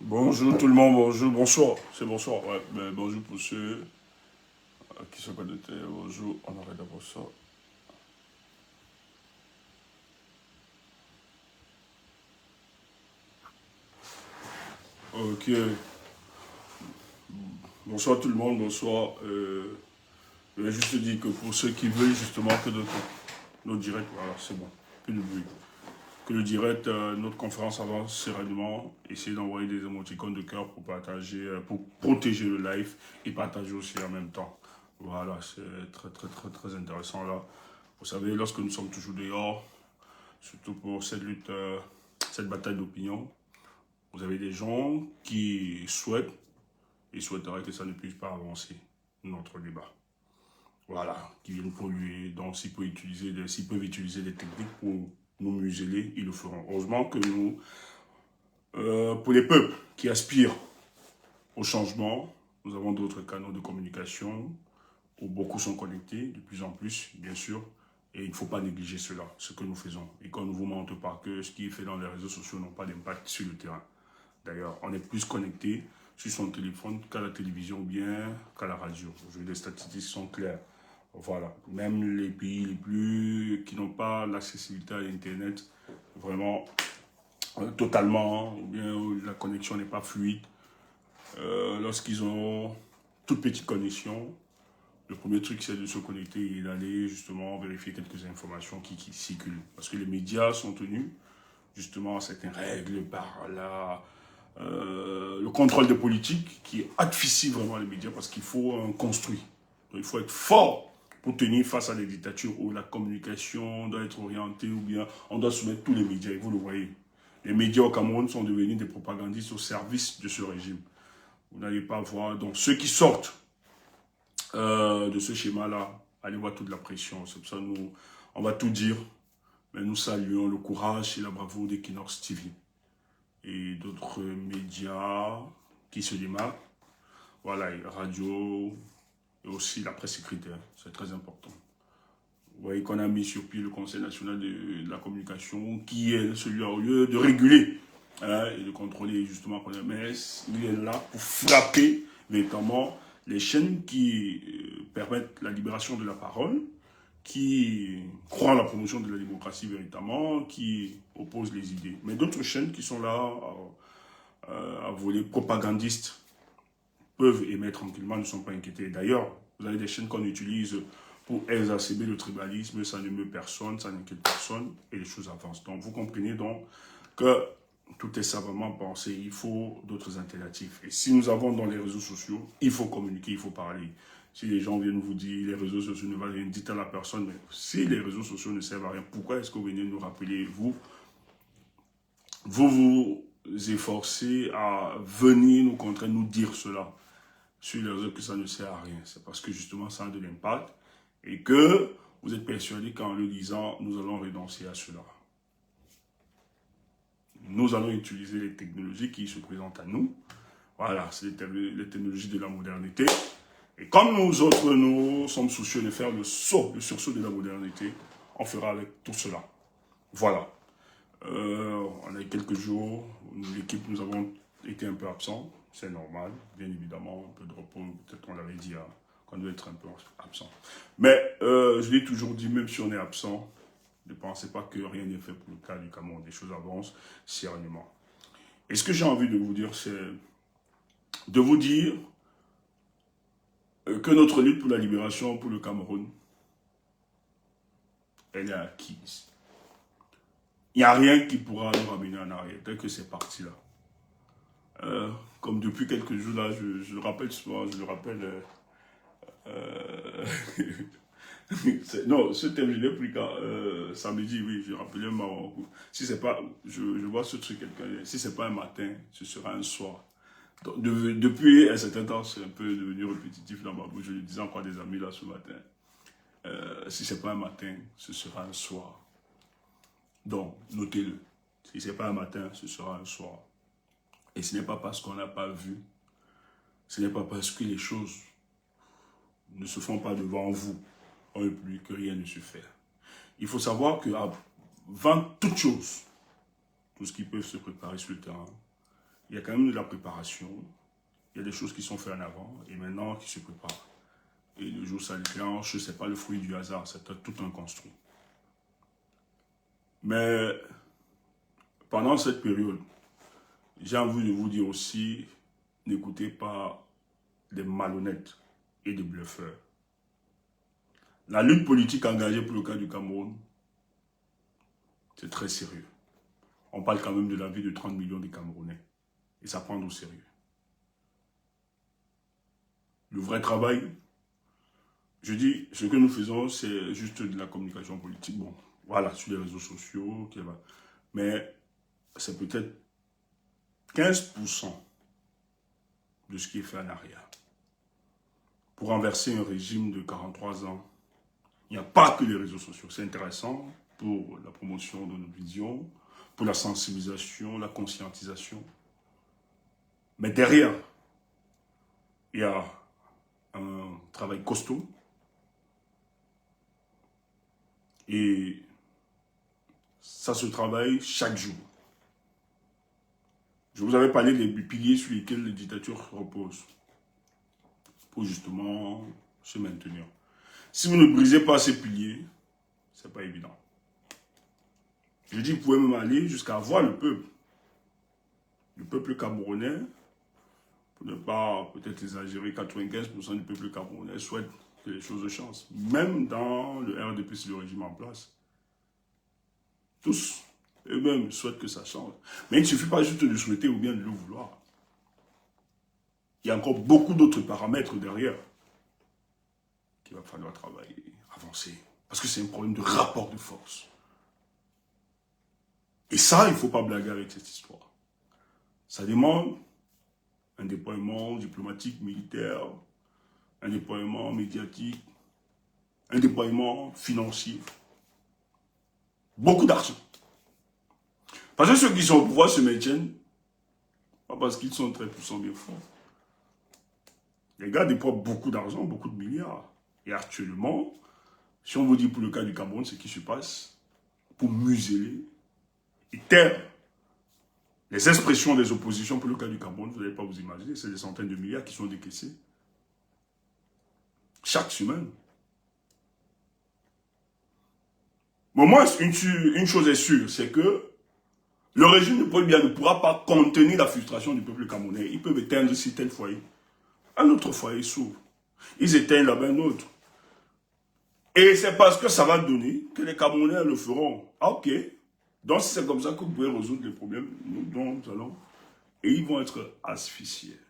Bonjour tout le monde, bonjour, bonsoir, c'est bonsoir, ouais, mais bonjour pour ceux qui sont connectés, bonjour, on arrête d'abord ça. Ok, bonsoir tout le monde, bonsoir. Je vais juste dire que pour ceux qui veulent justement que notre direct, voilà, c'est bon, plus de bruit. Que le direct, notre conférence avance sereinement, essayez d'envoyer des émoticônes de cœur pour partager, pour protéger le live et partager aussi en même temps. Voilà, c'est très très très très intéressant là. Vous savez, lorsque nous sommes toujours dehors, surtout pour cette lutte, cette bataille d'opinion, vous avez des gens qui souhaitent et souhaiteraient que ça ne puisse pas avancer notre débat. Voilà, qui viennent polluer. Donc, s'ils peuvent utiliser des techniques pour nous museler, ils le feront. Heureusement que nous, pour les peuples qui aspirent au changement, nous avons d'autres canaux de communication où beaucoup sont connectés, de plus en plus, bien sûr. Et il ne faut pas négliger cela, ce que nous faisons. Et qu'on ne vous montre pas que ce qui est fait dans les réseaux sociaux n'a pas d'impact sur le terrain. D'ailleurs, on est plus connecté sur son téléphone qu'à la télévision ou bien qu'à la radio. Les statistiques sont claires. Voilà. Même les pays qui n'ont pas l'accessibilité à l'Internet, vraiment, totalement, ou bien où la connexion n'est pas fluide, lorsqu'ils ont toute petite connexion, le premier truc, c'est de se connecter et d'aller justement vérifier quelques informations qui circulent. Parce que les médias sont tenus justement à certaines règles par le contrôle des politiques qui asfixie vraiment les médias parce qu'il faut construire. Donc, il faut être fort pour tenir face à des dictatures où la communication doit être orientée ou bien on doit soumettre tous les médias. Et vous le voyez. Les médias au Cameroun sont devenus des propagandistes au service de ce régime. Vous n'allez pas voir. Donc ceux qui sortent de ce schéma-là, allez voir toute la pression. C'est pour ça que nous, on va tout dire. Mais nous saluons le courage et la bravoure d'Equinox TV et d'autres médias qui se démarquent. Voilà, radio et aussi la presse écrite, hein, c'est très important. Vous voyez qu'on a mis sur pied le Conseil national de la communication qui est celui au lieu de réguler et de contrôler justement mais il est là pour frapper véritablement les chaînes qui permettent la libération de la parole, qui croient à la promotion de la démocratie véritablement, qui opposent les idées. Mais d'autres chaînes qui sont là à voler propagandistes peuvent émettre tranquillement, ne sont pas inquiétés. D'ailleurs, vous avez des chaînes qu'on utilise pour exacerber le tribalisme, ça ne meut personne, ça n'inquiète personne, et les choses avancent. Donc, vous comprenez donc que tout est savamment pensé, il faut d'autres alternatives. Et si nous avons dans les réseaux sociaux, il faut communiquer, il faut parler. Si les gens viennent vous dire, les réseaux sociaux ne valent rien, dites à la personne, mais si les réseaux sociaux ne servent à rien, pourquoi est-ce que vous venez nous rappeler, vous vous efforcez à venir nous contraindre, nous dire cela sur les réseaux que ça ne sert à rien. C'est parce que justement ça a de l'impact et que vous êtes persuadé qu'en le disant, nous allons renoncer à cela. Nous allons utiliser les technologies qui se présentent à nous. Voilà, c'est les technologies de la modernité. Et comme nous autres, nous sommes soucieux de faire le sursaut de la modernité, on fera avec tout cela. Voilà. On a eu quelques jours, l'équipe, nous avons été un peu absents. C'est normal, bien évidemment, un peu de repos, peut-être qu'on l'avait dit, hein, qu'on doit être un peu absent. Mais je l'ai toujours dit, même si on est absent, ne pensez pas que rien n'est fait pour le cas du Cameroun. Des choses avancent sérieusement. Et ce que j'ai envie de vous dire, c'est de vous dire que notre lutte pour la libération pour le Cameroun, elle est acquise. Il n'y a rien qui pourra nous ramener en arrière, dès que c'est parti là. Comme depuis quelques jours là, je le rappelle souvent, je le rappelle... non, ce thème, je l'ai pris quand samedi, oui, je rappelais si c'est pas, je vois ce truc, quelqu'un, si c'est pas un matin, ce sera un soir. Donc, depuis un certain temps, c'est un peu devenu répétitif dans ma bouche, je le disais encore à des amis là ce matin. Si c'est pas un matin, ce sera un soir. Donc, notez-le. Si c'est pas un matin, ce sera un soir. Et ce n'est pas parce qu'on n'a pas vu, ce n'est pas parce que les choses ne se font pas devant vous, on ne plus que rien ne se fait. Il faut savoir qu'avant toute chose, tout ce qui peut se préparer sur le terrain, il y a quand même de la préparation, il y a des choses qui sont faites en avant et maintenant qui se préparent. Et le jour où ça déclenche, ce n'est pas le fruit du hasard, c'est tout un construit. Mais pendant cette période, j'ai envie de vous dire aussi, n'écoutez pas des malhonnêtes et des bluffeurs. La lutte politique engagée pour le cas du Cameroun, c'est très sérieux. On parle quand même de la vie de 30 millions de Camerounais. Et ça prend au sérieux. Le vrai travail, je dis, ce que nous faisons, c'est juste de la communication politique. Bon, voilà, sur les réseaux sociaux. Mais c'est peut-être 15% de ce qui est fait en arrière. Pour renverser un régime de 43 ans, il n'y a pas que les réseaux sociaux. C'est intéressant pour la promotion de nos visions, pour la sensibilisation, la conscientisation. Mais derrière, il y a un travail costaud. Et ça se travaille chaque jour. Je vous avais parlé des piliers sur lesquels les dictatures reposent pour justement se maintenir. Si vous ne brisez pas ces piliers, ce n'est pas évident. Je dis, vous pouvez même aller jusqu'à voir le peuple camerounais, pour ne pas peut-être exagérer, 95% du peuple camerounais souhaite que les choses changent. Même dans le RDP, c'est le régime en place. Tous, eux-mêmes, souhaitent que ça change. Mais il ne suffit pas juste de le souhaiter ou bien de le vouloir. Il y a encore beaucoup d'autres paramètres derrière qu'il va falloir travailler, avancer. Parce que c'est un problème de rapport de force. Et ça, il ne faut pas blaguer avec cette histoire. Ça demande un déploiement diplomatique, militaire, un déploiement médiatique, un déploiement financier. beaucoup d'argent. Parce que ceux qui sont au pouvoir se maintiennent, pas parce qu'ils sont très puissants, bien forts. Les gars déploient beaucoup d'argent, beaucoup de milliards. Et actuellement, si on vous dit pour le cas du Cameroun, ce qui se passe, pour museler et taire les expressions des oppositions pour le cas du Cameroun, vous n'allez pas vous imaginer, c'est des centaines de milliards qui sont décaissés chaque semaine. Mais au moins, une chose est sûre, c'est que le régime de Paul Biya ne pourra pas contenir la frustration du peuple camerounais. Ils peuvent éteindre si tel foyer. Un autre foyer s'ouvre. Ils éteignent là-bas un autre. Et c'est parce que ça va donner que les Camerounais le feront. Ah, ok. Donc si c'est comme ça que vous pouvez résoudre les problèmes, nous allons. Et ils vont être asphyxiés.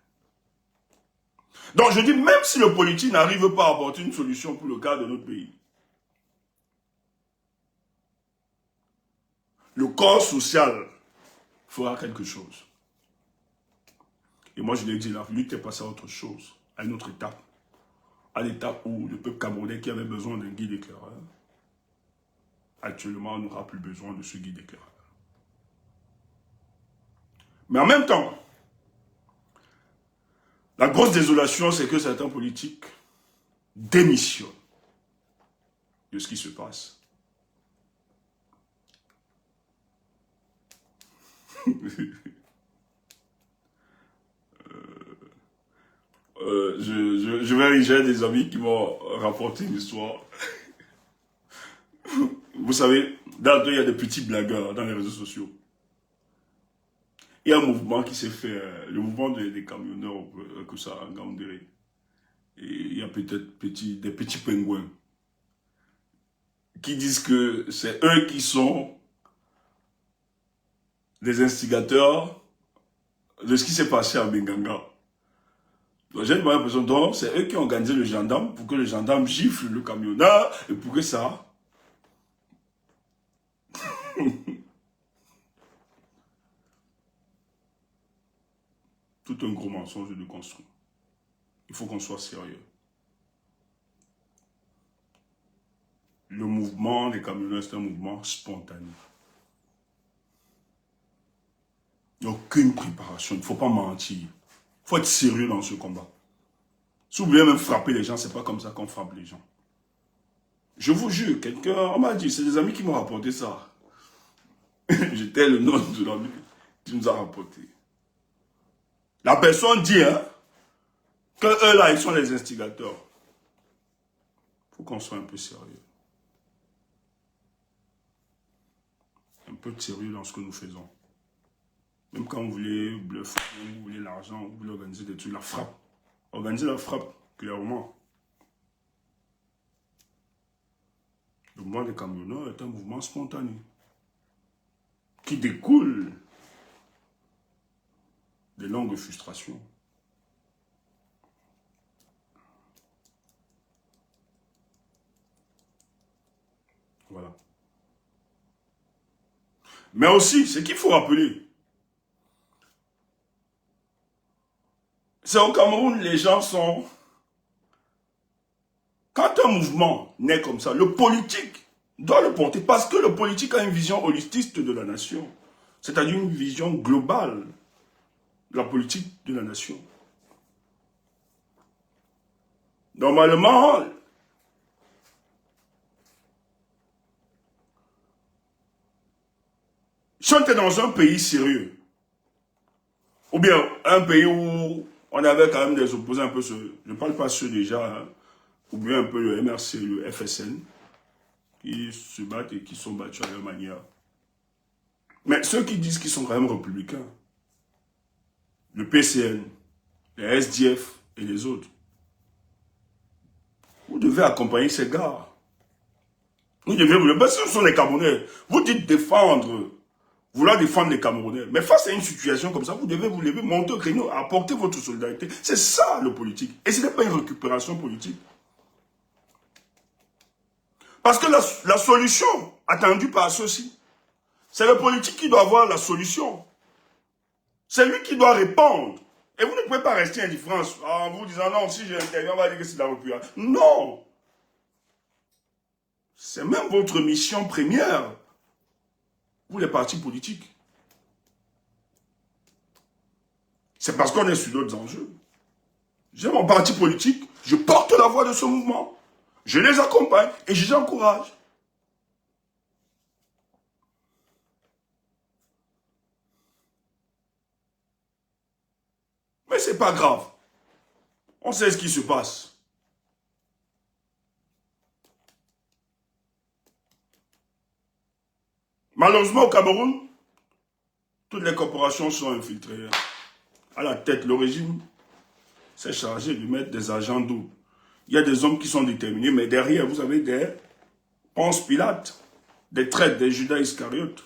Donc je dis, même si le politique n'arrive pas à apporter une solution pour le cas de notre pays, le corps social fera quelque chose. Et moi, je l'ai dit, la lutte est passée à autre chose, à une autre étape. À l'étape où le peuple camerounais qui avait besoin d'un guide éclaireur, actuellement, n'aura plus besoin de ce guide éclaireur. Mais en même temps, la grosse désolation, c'est que certains politiques démissionnent de ce qui se passe. J'ai des amis qui m'ont rapporté une histoire. Vous savez, il y a des petits blagueurs dans les réseaux sociaux. Il y a un mouvement qui s'est fait, le mouvement des camionneurs, que ça a Gandéré. Et il y a peut-être des petits pingouins qui disent que c'est eux qui sont les instigateurs de ce qui s'est passé à Benganga. J'ai l'impression donc c'est eux qui ont organisé le gendarme pour que le gendarme gifle le camionneur et pour que ça... Tout un gros mensonge de construire. Il faut qu'on soit sérieux. Le mouvement des camionneurs, c'est un mouvement spontané. Il n'y a aucune préparation. Il ne faut pas mentir. Il faut être sérieux dans ce combat. Si vous voulez même frapper les gens, ce n'est pas comme ça qu'on frappe les gens. Je vous jure, quelqu'un, on m'a dit, c'est des amis qui m'ont rapporté ça. J'étais le nom de l'ami qui nous a rapporté. La personne dit, hein, que eux là, ils sont les instigateurs. Il faut qu'on soit un peu sérieux. Un peu de sérieux dans ce que nous faisons. Même quand vous voulez bluffer, vous voulez l'argent, vous voulez organiser des trucs, la frappe. Organiser la frappe, clairement. Le mouvement des camionneurs est un mouvement spontané. Qui découle des longues frustrations. Voilà. Mais aussi, ce qu'il faut rappeler, c'est au Cameroun, les gens sont... Quand un mouvement naît comme ça, le politique doit le porter parce que le politique a une vision holististe de la nation. C'est-à-dire une vision globale de la politique de la nation. Normalement, si on était dans un pays sérieux, ou bien un pays où on avait quand même des opposants un peu, je ne parle pas ceux déjà, hein, ou bien un peu le MRC, le FSN, qui se battent et qui sont battus à leur manière. Mais ceux qui disent qu'ils sont quand même républicains, le PCN, les SDF et les autres, vous devez accompagner ces gars. Vous devez vous le parce que ce sont les Camerounais. Vous dites défendre, vouloir défendre les Camerounais. Mais face à une situation comme ça, vous devez vous lever, monter au créneau, apporter votre solidarité. C'est ça le politique. Et ce n'est pas une récupération politique. Parce que la solution attendue par ceux-ci, c'est le politique qui doit avoir la solution. C'est lui qui doit répondre. Et vous ne pouvez pas rester indifférent en vous disant non, si j'interviens, on va dire que c'est de la récupération. Non! C'est même votre mission première pour les partis politiques. C'est parce qu'on est sur d'autres enjeux. J'ai mon parti politique, je porte la voix de ce mouvement. Je les accompagne et je les encourage. Mais c'est pas grave. On sait ce qui se passe. Malheureusement, au Cameroun, toutes les corporations sont infiltrées. À la tête, le régime s'est chargé de mettre des agents doubles. Il y a des hommes qui sont déterminés, mais derrière, vous avez des Ponce Pilate, des traîtres, des Judas Iscariotes.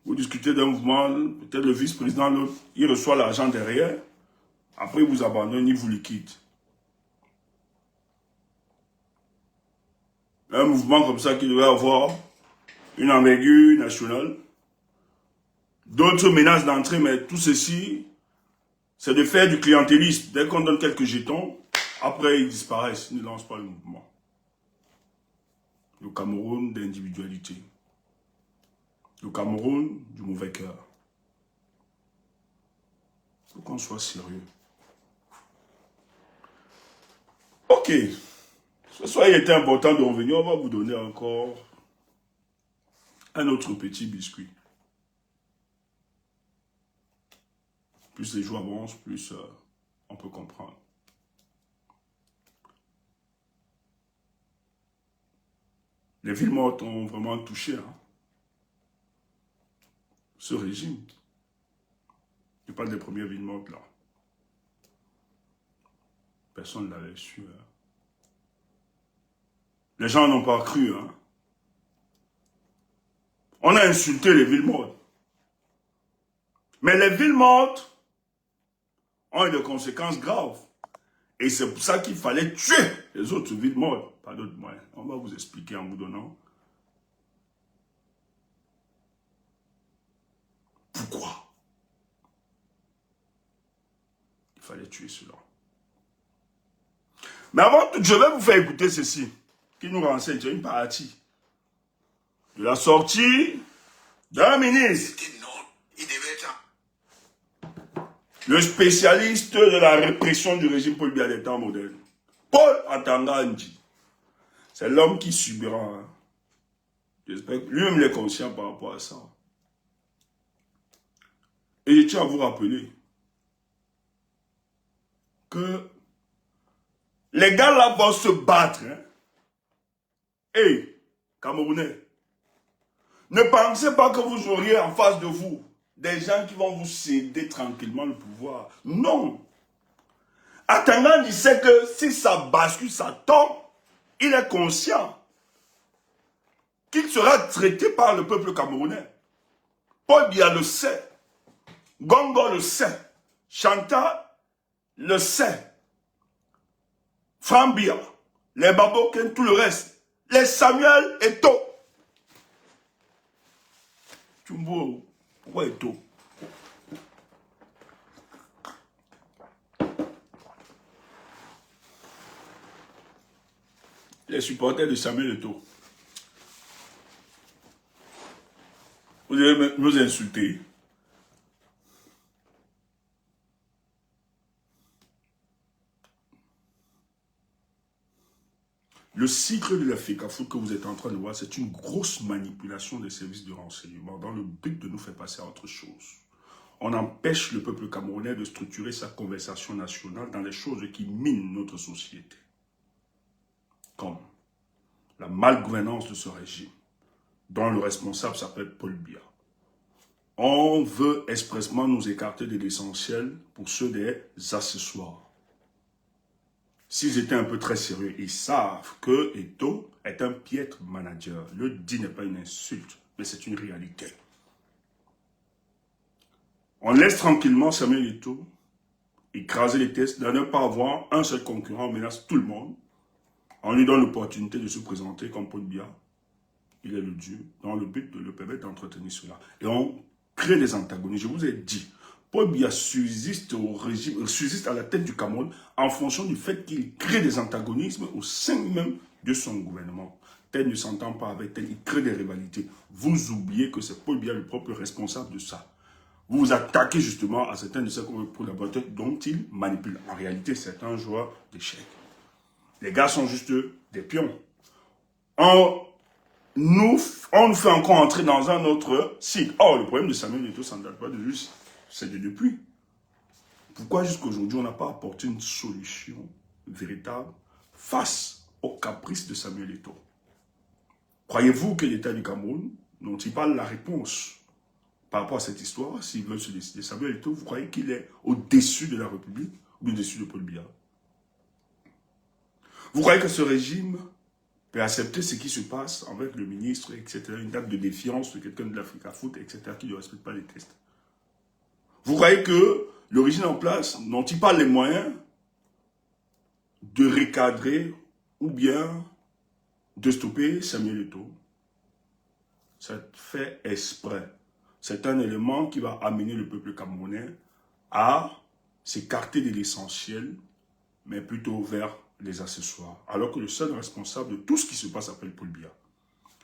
Vous discutez d'un mouvement, peut-être le vice-président, il reçoit l'argent derrière, après il vous abandonne, il vous liquide. Un mouvement comme ça qui devait avoir une envergure nationale, d'autres menaces d'entrée, mais tout ceci, c'est de faire du clientélisme. Dès qu'on donne quelques jetons, après ils disparaissent, ils ne lancent pas le mouvement. Le Cameroun d'individualité. Le Cameroun du mauvais cœur. Il faut qu'on soit sérieux. Ok. Ce soir, il était important de revenir. On va vous donner encore un autre petit biscuit. Plus les jours avancent, plus on peut comprendre. Les villes mortes ont vraiment touché ce régime. Je parle des premières villes mortes là. Personne ne l'avait su. Les gens n'ont pas cru. On a insulté les villes mortes. Mais les villes mortes ont eu des conséquences graves. Et c'est pour ça qu'il fallait tuer les autres villes mortes. Pas d'autres moyens. On va vous expliquer en vous donnant pourquoi il fallait tuer cela. Mais avant tout, je vais vous faire écouter ceci, qui nous renseigne sur une partie de la sortie d'un ministre, le spécialiste de la répression du régime Paul Biya des temps modernes, Paul Atanga Ndji. C'est l'homme qui subira. J'espère que lui-même est conscient par rapport à ça. Et je tiens à vous rappeler que les gars là vont se battre. Hey, Camerounais, ne pensez pas que vous auriez en face de vous des gens qui vont vous céder tranquillement le pouvoir. Non. Atanga Ndji sait que si ça bascule, ça tombe, il est conscient qu'il sera traité par le peuple camerounais. Paul Biya le sait. Gongo le sait. Chanta le sait. Frambia, les Baboken, tout le reste. Les Samuel Eto'o. Tumbo, pourquoi Eto'o? Les supporters de Samuel Eto'o. Vous allez nous insulter. Le cycle de la FECAFOOT que vous êtes en train de voir, c'est une grosse manipulation des services de renseignement dans le but de nous faire passer à autre chose. On empêche le peuple camerounais de structurer sa conversation nationale dans les choses qui minent notre société. Comme la malgouvernance de ce régime, dont le responsable s'appelle Paul Biya. On veut expressément nous écarter de l'essentiel pour ceux des accessoires. S'ils étaient un peu très sérieux, ils savent que Eto'o est un piètre manager. Le dit n'est pas une insulte, mais c'est une réalité. On laisse tranquillement Samuel Eto'o écraser les tests, de ne pas avoir un seul concurrent, on menace tout le monde. On lui donne l'opportunité de se présenter comme Paul Biya. Il est le Dieu, dans le but de le permettre d'entretenir cela. Et on crée des antagonistes. Je vous ai dit, Paul Biya subsiste au régime, subsiste à la tête du Cameroun en fonction du fait qu'il crée des antagonismes au sein même de son gouvernement. tel ne s'entend pas avec tel, il crée des rivalités. Vous oubliez que c'est Paul Biya le propre responsable de ça. Vous vous attaquez justement à certains de ces collaborateurs dont il manipule. En réalité, c'est un joueur d'échecs. Les gars sont juste des pions. On nous fait encore entrer dans un autre cycle. Or, le problème de Samuel Eto'o, ça ne date pas de juste, c'est de depuis. Pourquoi jusqu'à aujourd'hui, on n'a pas apporté une solution véritable face aux caprices de Samuel Eto'o? Croyez-vous que l'État du Cameroun n'ont-ils pas la réponse par rapport à cette histoire, s'ils veulent se décider? Samuel Eto'o, vous croyez qu'il est au-dessus de la République ou au-dessus de Paul Biya? Vous croyez que ce régime peut accepter ce qui se passe avec le ministre, etc., une date de défiance de quelqu'un de l'Africa Foot, etc., qui ne respecte pas les tests? Vous croyez que le régime en place n'ont-ils pas les moyens de recadrer ou bien de stopper Samuel Eto'o? C'est fait exprès. C'est un élément qui va amener le peuple camerounais à s'écarter de l'essentiel, mais plutôt vers les accessoires. Alors que le seul responsable de tout ce qui se passe s'appelle Paul Biya.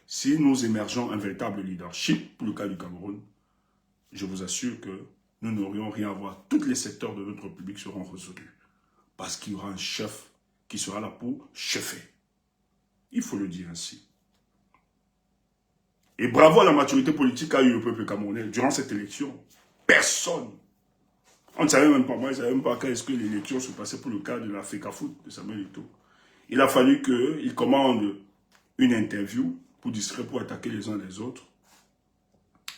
Si nous émergeons un véritable leadership pour le cas du Cameroun, je vous assure que nous n'aurions rien à voir. Tous les secteurs de notre République seront résolus. Parce qu'il y aura un chef qui sera là pour chefer. Il faut le dire ainsi. Et bravo à la maturité politique qu'a eu le peuple camerounais durant cette élection. Personne. On ne savait même pas, moi je ne savais même pas quand est-ce que l'élection se passait pour le cas de l'Africa Foot de Samuel Eto'o. Il a fallu qu'il commande une interview pour attaquer les uns les autres.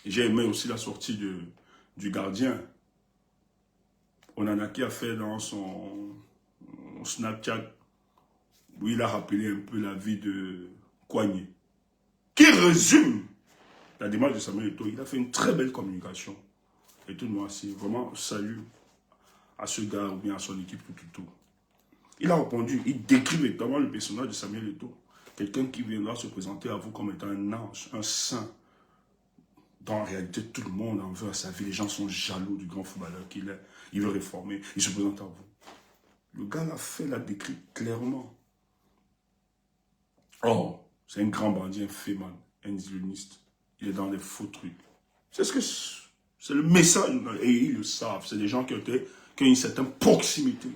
J'ai aimé aussi la sortie du gardien. Onanaki a fait dans son Snapchat où il a rappelé un peu la vie de Kouagné, qui résume la démarche de Samuel Eto'o. Il a fait une très belle communication. Et tout le monde, c'est vraiment salut à ce gars ou bien à son équipe, tout. Il a répondu, il décrit notamment le personnage de Samuel Eto'o. Quelqu'un qui viendra se présenter à vous comme étant un ange, un saint. Dans la réalité, tout le monde en veut à sa vie. Les gens sont jaloux du grand footballeur qu'il est. Il veut réformer. Il se présente à vous. Le gars l'a décrit clairement. Oh, c'est un grand bandit, un féman, un illusionniste. Il est dans les faux trucs. C'est ce que c'est le message. Et ils le savent. C'est des gens qui ont une certaine proximité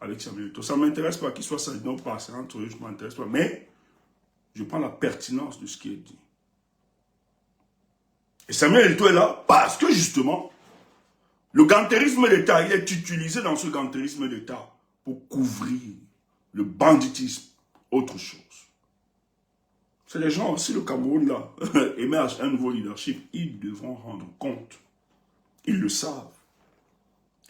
avec Samuel Eto'o. Ça ne m'intéresse pas qu'il soit ça. Non, pas. C'est entre eux, je ne m'intéresse pas. Mais je prends la pertinence de ce qui est dit. Et Samuel Eto'o est là parce que justement, le gantérisme d'État, il est utilisé dans ce gantérisme d'État pour couvrir le banditisme, autre chose. C'est les gens, si le Cameroun là émerge un nouveau leadership, ils devront rendre compte. Ils le savent.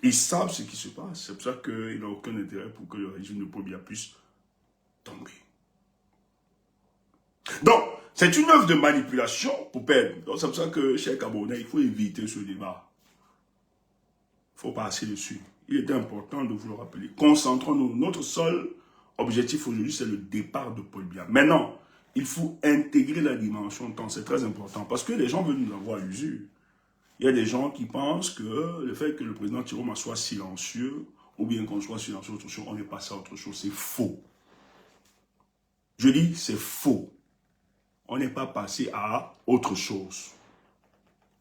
Ils savent ce qui se passe. C'est pour ça qu'il n'a aucun intérêt pour que le régime de Paul Biya puisse tomber. Donc, c'est une œuvre de manipulation pour perdre. Donc, c'est pour ça que chez Camerounais, il faut éviter ce débat. Il faut passer dessus. Il est important de vous le rappeler. Concentrons-nous. Notre seul objectif aujourd'hui, c'est le départ de Paul Biya. Maintenant, il faut intégrer la dimension temps. C'est très important. Parce que les gens veulent nous avoir à l'usure. Il y a des gens qui pensent que le fait que le président Tiroma soit silencieux, ou bien qu'on soit silencieux, autre chose, on est passé à autre chose. C'est faux. Je dis, c'est faux. On n'est pas passé à autre chose.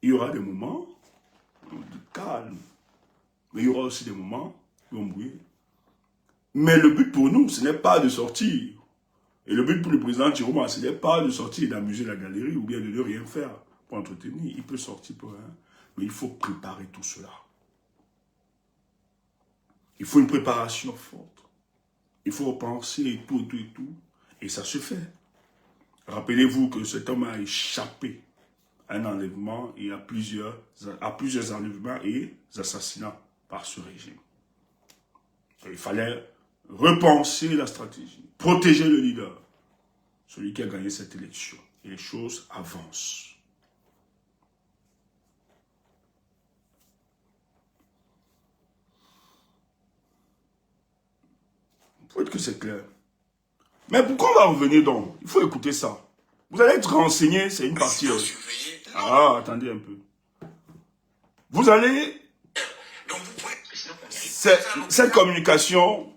Il y aura des moments de calme. Mais il y aura aussi des moments qui vont brûler. Mais le but pour nous, ce n'est pas de sortir. Et le but pour le président Tiroma, ce n'est pas de sortir et d'amuser la galerie ou bien de ne rien faire pour entretenir. Il peut sortir pour rien. Mais il faut préparer tout cela. Il faut une préparation forte. Il faut repenser et tout. Et ça se fait. Rappelez-vous que cet homme a échappé à un enlèvement et à plusieurs enlèvements et assassinats par ce régime. Il fallait repenser la stratégie, protéger le leader, celui qui a gagné cette élection. Et les choses avancent. Il faut être que c'est clair. Mais pourquoi on va revenir donc? Il faut écouter ça. Vous allez être renseigné, c'est une partie. Ah, attendez un peu. Vous allez... Cette communication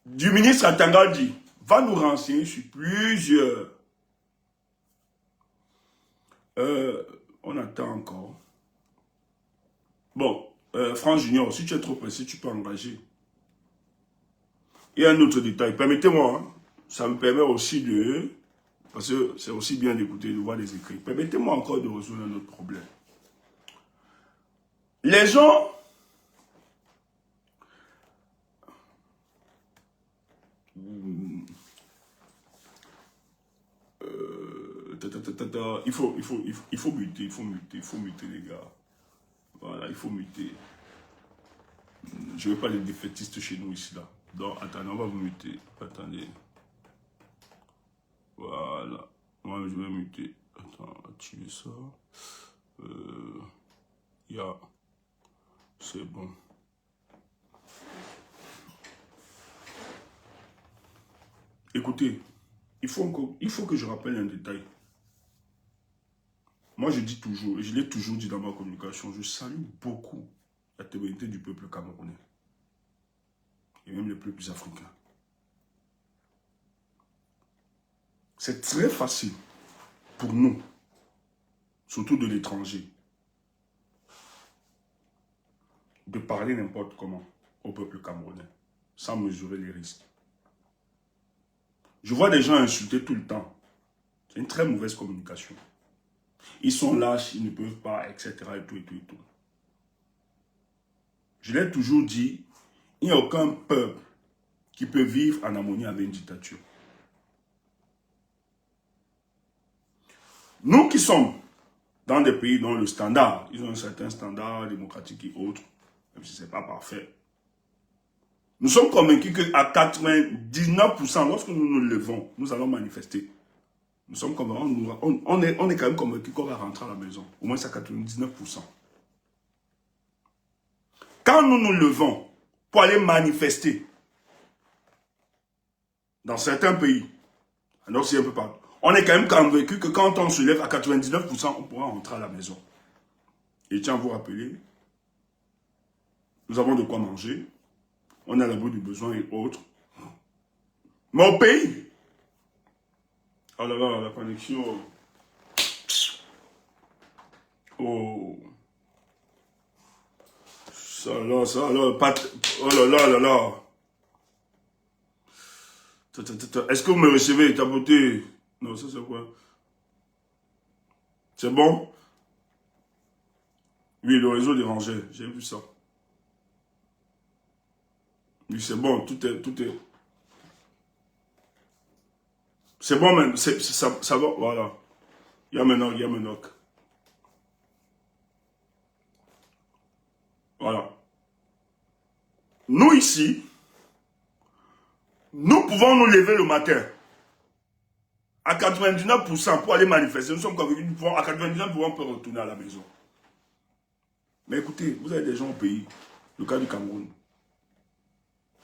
du ministre Atangadi, va nous renseigner sur plusieurs. On attend encore. Bon, Franck Junior, si tu es trop pressé, tu peux engager. Il y a un autre détail. Permettez-moi, hein, ça me permet aussi de... Parce que c'est aussi bien d'écouter, de voir des écrits. Permettez-moi encore de résoudre un autre problème. Les gens... Il faut muter les gars. Voilà, il faut muter. Je ne veux pas les défaitistes chez nous ici là. Donc, attendez, on va vous muter. Attendez. Voilà. Moi, je vais muter. Attends, activer ça. C'est bon. Écoutez, il faut que je rappelle un détail. Moi, je dis toujours, et je l'ai toujours dit dans ma communication, je salue beaucoup la ténérité du peuple camerounais. Et même les peuples africains. C'est très facile pour nous, surtout de l'étranger, de parler n'importe comment au peuple camerounais, sans mesurer les risques. Je vois des gens insulter tout le temps. C'est une très mauvaise communication. Ils sont lâches, ils ne peuvent pas, etc. Et tout, et tout, et tout. Je l'ai toujours dit, il n'y a aucun peuple qui peut vivre en harmonie avec une dictature. Nous qui sommes dans des pays dont le standard, ils ont un certain standard démocratique et autres, même si ce n'est pas parfait. Nous sommes convaincus qu'à 99%, lorsque nous nous levons, nous allons manifester. Nous sommes convaincus, on est quand même convaincus qu'on va rentrer à la maison. Au moins, c'est à 99%. Quand nous nous levons pour aller manifester dans certains pays, alors c'est un peu partout, on est quand même convaincu que quand on se lève à 99%, on pourra rentrer à la maison. Et je tiens à vous rappeler, nous avons de quoi manger, on a l'abri du besoin et autres. Mais au pays, oh là là, la connexion, oh, ça là, pas, oh là là. Est-ce que vous me recevez, tapoter? Non, ça c'est quoi? C'est bon? Oui, le réseau dérangeait, j'ai vu ça. Oui, c'est bon, tout est... C'est bon même, ça va, voilà. Yamenok. Voilà. Nous ici, nous pouvons nous lever le matin à 99% pour aller manifester. Nous sommes convaincus, nous pouvons, à 99%, on peut retourner à la maison. Mais écoutez, vous avez des gens au pays, le cas du Cameroun.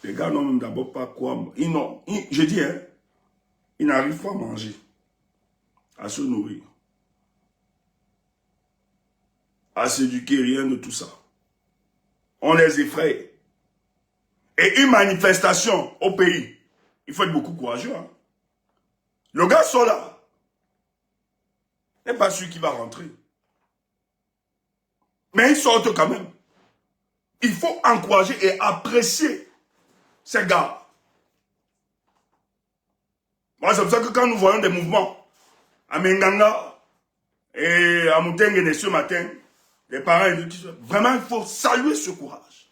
Les gars n'ont même d'abord pas quoi. Je dis, hein, ils n'arrivent pas à manger, à se nourrir, à s'éduquer, rien de tout ça. On les effraie. Et une manifestation au pays, il faut être beaucoup courageux. Hein. Le gars sort là, n'est pas celui qui va rentrer. Mais ils sortent quand même. Il faut encourager et apprécier ces gars. Moi, c'est pour ça que quand nous voyons des mouvements à Menganga et à Moutengene ce matin, les parents disent, vraiment, il faut saluer ce courage.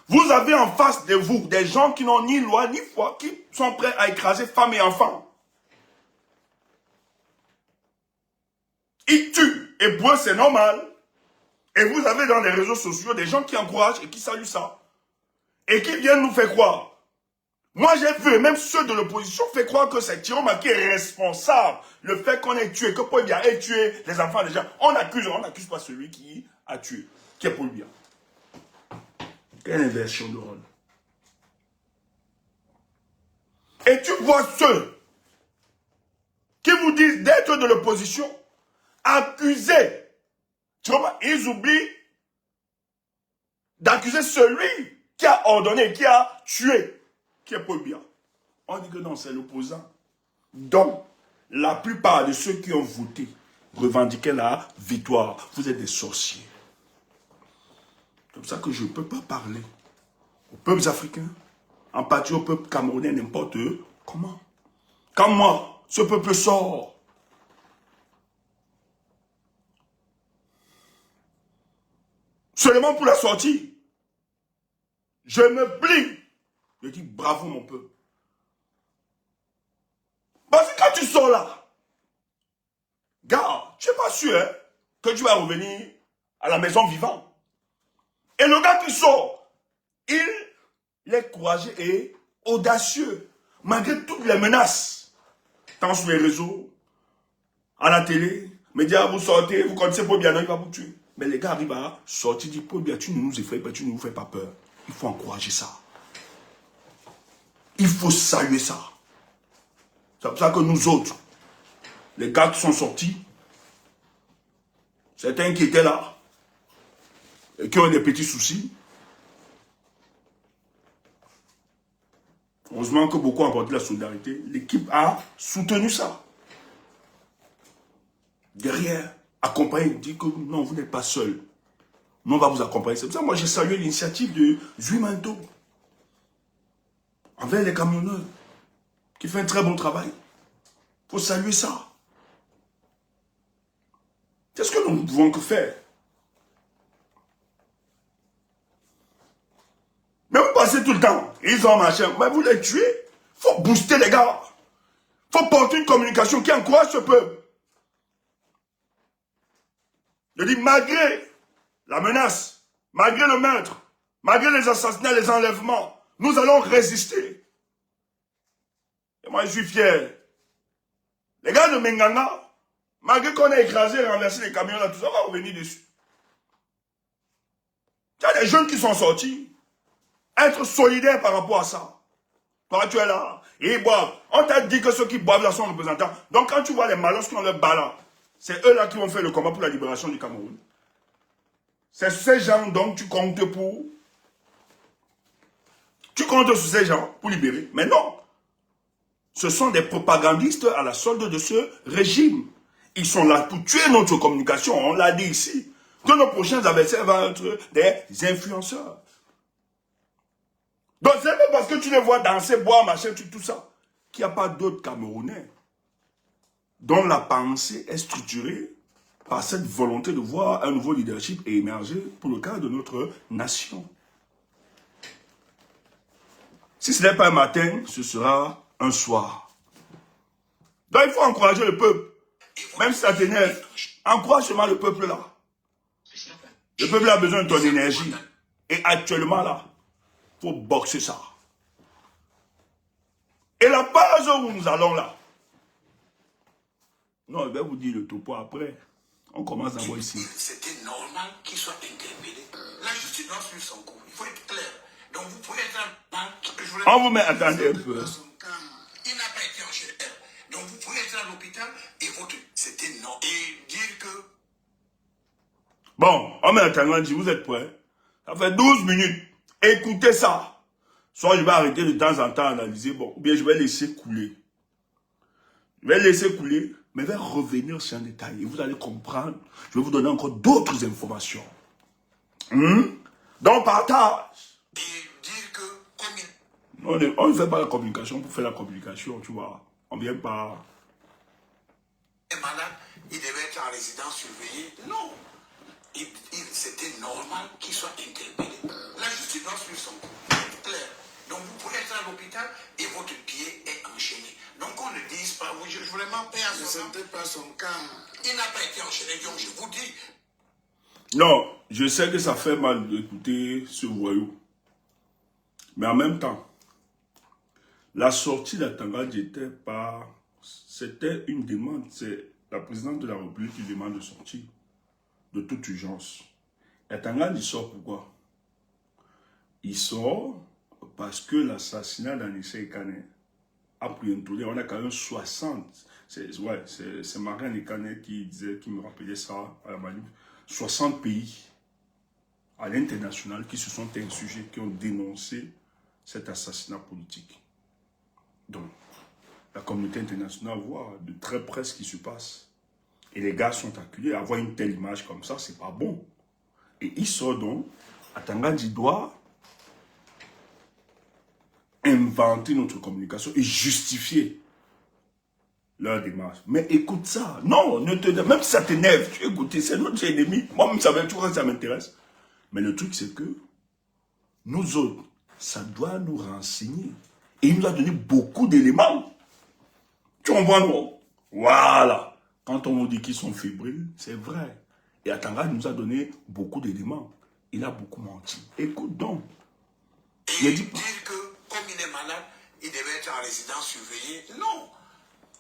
Vous avez en face de vous des gens qui n'ont ni loi ni foi, qui sont prêts à écraser femmes et enfants. Ils tuent. Et pour eux, c'est normal. Et vous avez dans les réseaux sociaux des gens qui encouragent et qui saluent ça. Et qui viennent nous faire croire. Moi, j'ai vu, même ceux de l'opposition fait croire que c'est Thierry qui est responsable. Le fait qu'on ait tué, que Paul Biya ait tué les enfants des gens. On n'accuse pas celui qui a tué, qui est Paul Biya. Quelle inversion de rôle. Et tu vois ceux qui vous disent d'être de l'opposition, accusés. Tu vois, ils oublient d'accuser celui qui a ordonné, qui a tué. qui est Paul Biya. On dit que non, c'est l'opposant. Donc, la plupart de ceux qui ont voté revendiquaient la victoire. Vous êtes des sorciers. C'est comme ça que je ne peux pas parler aux peuples africains, en particulier au peuple camerounais, n'importe comment. Quand moi, ce peuple sort, seulement pour la sortie, je me plie. Je dis bravo mon peuple. Parce que quand tu sors là, gars, tu n'es pas sûr hein, que tu vas revenir à la maison vivant. Et le gars qui sort, il est courageux et audacieux, malgré toutes les menaces. Tant sur les réseaux, à la télé, médias, vous sortez, vous connaissez Paul Biya, il va vous tuer. Mais les gars arrivent à sortir, disent Paul Biya, tu ne nous effraies pas, tu ne nous fais pas peur. Il faut encourager ça. Il faut saluer ça. C'est pour ça que nous autres, les gars qui sont sortis, certains qui étaient là, et qui ont des petits soucis, heureusement que beaucoup ont apporté la solidarité, l'équipe a soutenu ça. Derrière, accompagner, dit que non, vous n'êtes pas seul. Nous, on va vous accompagner. C'est pour ça que moi, j'ai salué l'initiative de Zuimanto envers les camionneurs qui fait un très bon travail. Il faut saluer ça. Qu'est-ce que nous ne pouvons que faire? Mais vous passez tout le temps. Ils ont machin. Mais vous les tuez. Il faut booster les gars. Il faut porter une communication qui encourage ce peuple. Je dis, malgré la menace, malgré le meurtre, malgré les assassinats, les enlèvements, nous allons résister. Et moi, je suis fier. Les gars de Menganga, malgré qu'on ait écrasé et renversé les camions là, tout ça, on va revenir dessus. Il y a des jeunes qui sont sortis. Être solidaire par rapport à ça. Toi, tu es là. Et ils boivent. On t'a dit que ceux qui boivent là sont représentants. Donc, quand tu vois les malins qui ont leur bas c'est eux là qui vont faire le combat pour la libération du Cameroun. C'est ces gens donc tu comptes pour. Tu comptes sur ces gens pour libérer. Mais non. Ce sont des propagandistes à la solde de ce régime. Ils sont là pour tuer notre communication. On l'a dit ici. Que nos prochains adversaires vont être des influenceurs. Donc c'est même parce que tu les vois danser, boire, machin, tout ça, qu'il n'y a pas d'autres Camerounais dont la pensée est structurée par cette volonté de voir un nouveau leadership émerger pour le cas de notre nation. Si ce n'est pas un matin, ce sera un soir. Donc il faut encourager le peuple. Même si ça t'énerve, encourage seulement le peuple là. Le peuple a besoin de ton énergie. Et actuellement là, il faut boxer ça. Et la base où nous allons là, non, je vais vous dire le topo après. On commence d'abord ici. C'était normal qu'il soit interpellé. La justice doit suivre son cours. Il faut être clair. Donc vous pouvez être un... On vous met, attendez un peu. Il n'a pas été enchaîné. Donc vous pouvez être à l'hôpital et votre... C'était non. Et dire que... Bon, on met un tangan, dit, vous êtes prêts? Ça fait 12 minutes. Écoutez ça. Soit je vais arrêter de temps en temps à analyser, bon, ou bien je vais laisser couler. Je vais laisser couler, mais je vais revenir sur un détail. Et vous allez comprendre. Je vais vous donner encore d'autres informations. Donc, partage. Et dire que... On ne fait pas la communication pour faire la communication, tu vois. On ne vient pas... est malade, il devait être en résidence surveillée. Non. C'était normal qu'il soit interpellé. La justice doit suivre son cours. C'est clair. Donc vous pouvez être à l'hôpital et votre pied est enchaîné. Donc on ne dise pas, vous jugez vraiment pas son cas. Ne pas son cas. Il n'a pas été enchaîné, donc je vous dis. Non, je sais que ça fait mal d'écouter ce voyou. Mais en même temps, la sortie d'Atangadi était pas... C'était une demande. C'est la présidente de la République qui demande de sortir de toute urgence. Atangadi sort pourquoi? Il sort parce que l'assassinat d'Anissa Ekane a pris un tournée. On a quand même 60. C'est Marine Ekane qui me rappelait ça à la manif. 60 pays à l'international qui se sont insurgés, qui ont dénoncé cet assassinat politique. Donc, la communauté internationale voit de très près ce qui se passe. Et les gars sont acculés. Avoir une telle image comme ça, c'est pas bon. Et il sort donc, Atangandji doit inventer notre communication et justifier leur démarche. Mais écoute ça. Non, même si ça t'énerve, tu écoutes, c'est notre ennemi. Moi-même, ça m'intéresse. Mais le truc, c'est que nous autres, ça doit nous renseigner. Et il nous a donné beaucoup d'éléments. Tu comprends, non? Voilà. Quand on nous dit qu'ils sont fébriles, c'est vrai. Et Atanga nous a donné beaucoup d'éléments. Il a beaucoup menti. Écoute donc. Il a dit dire que comme il est malade, il devait être en résidence surveillée. Non.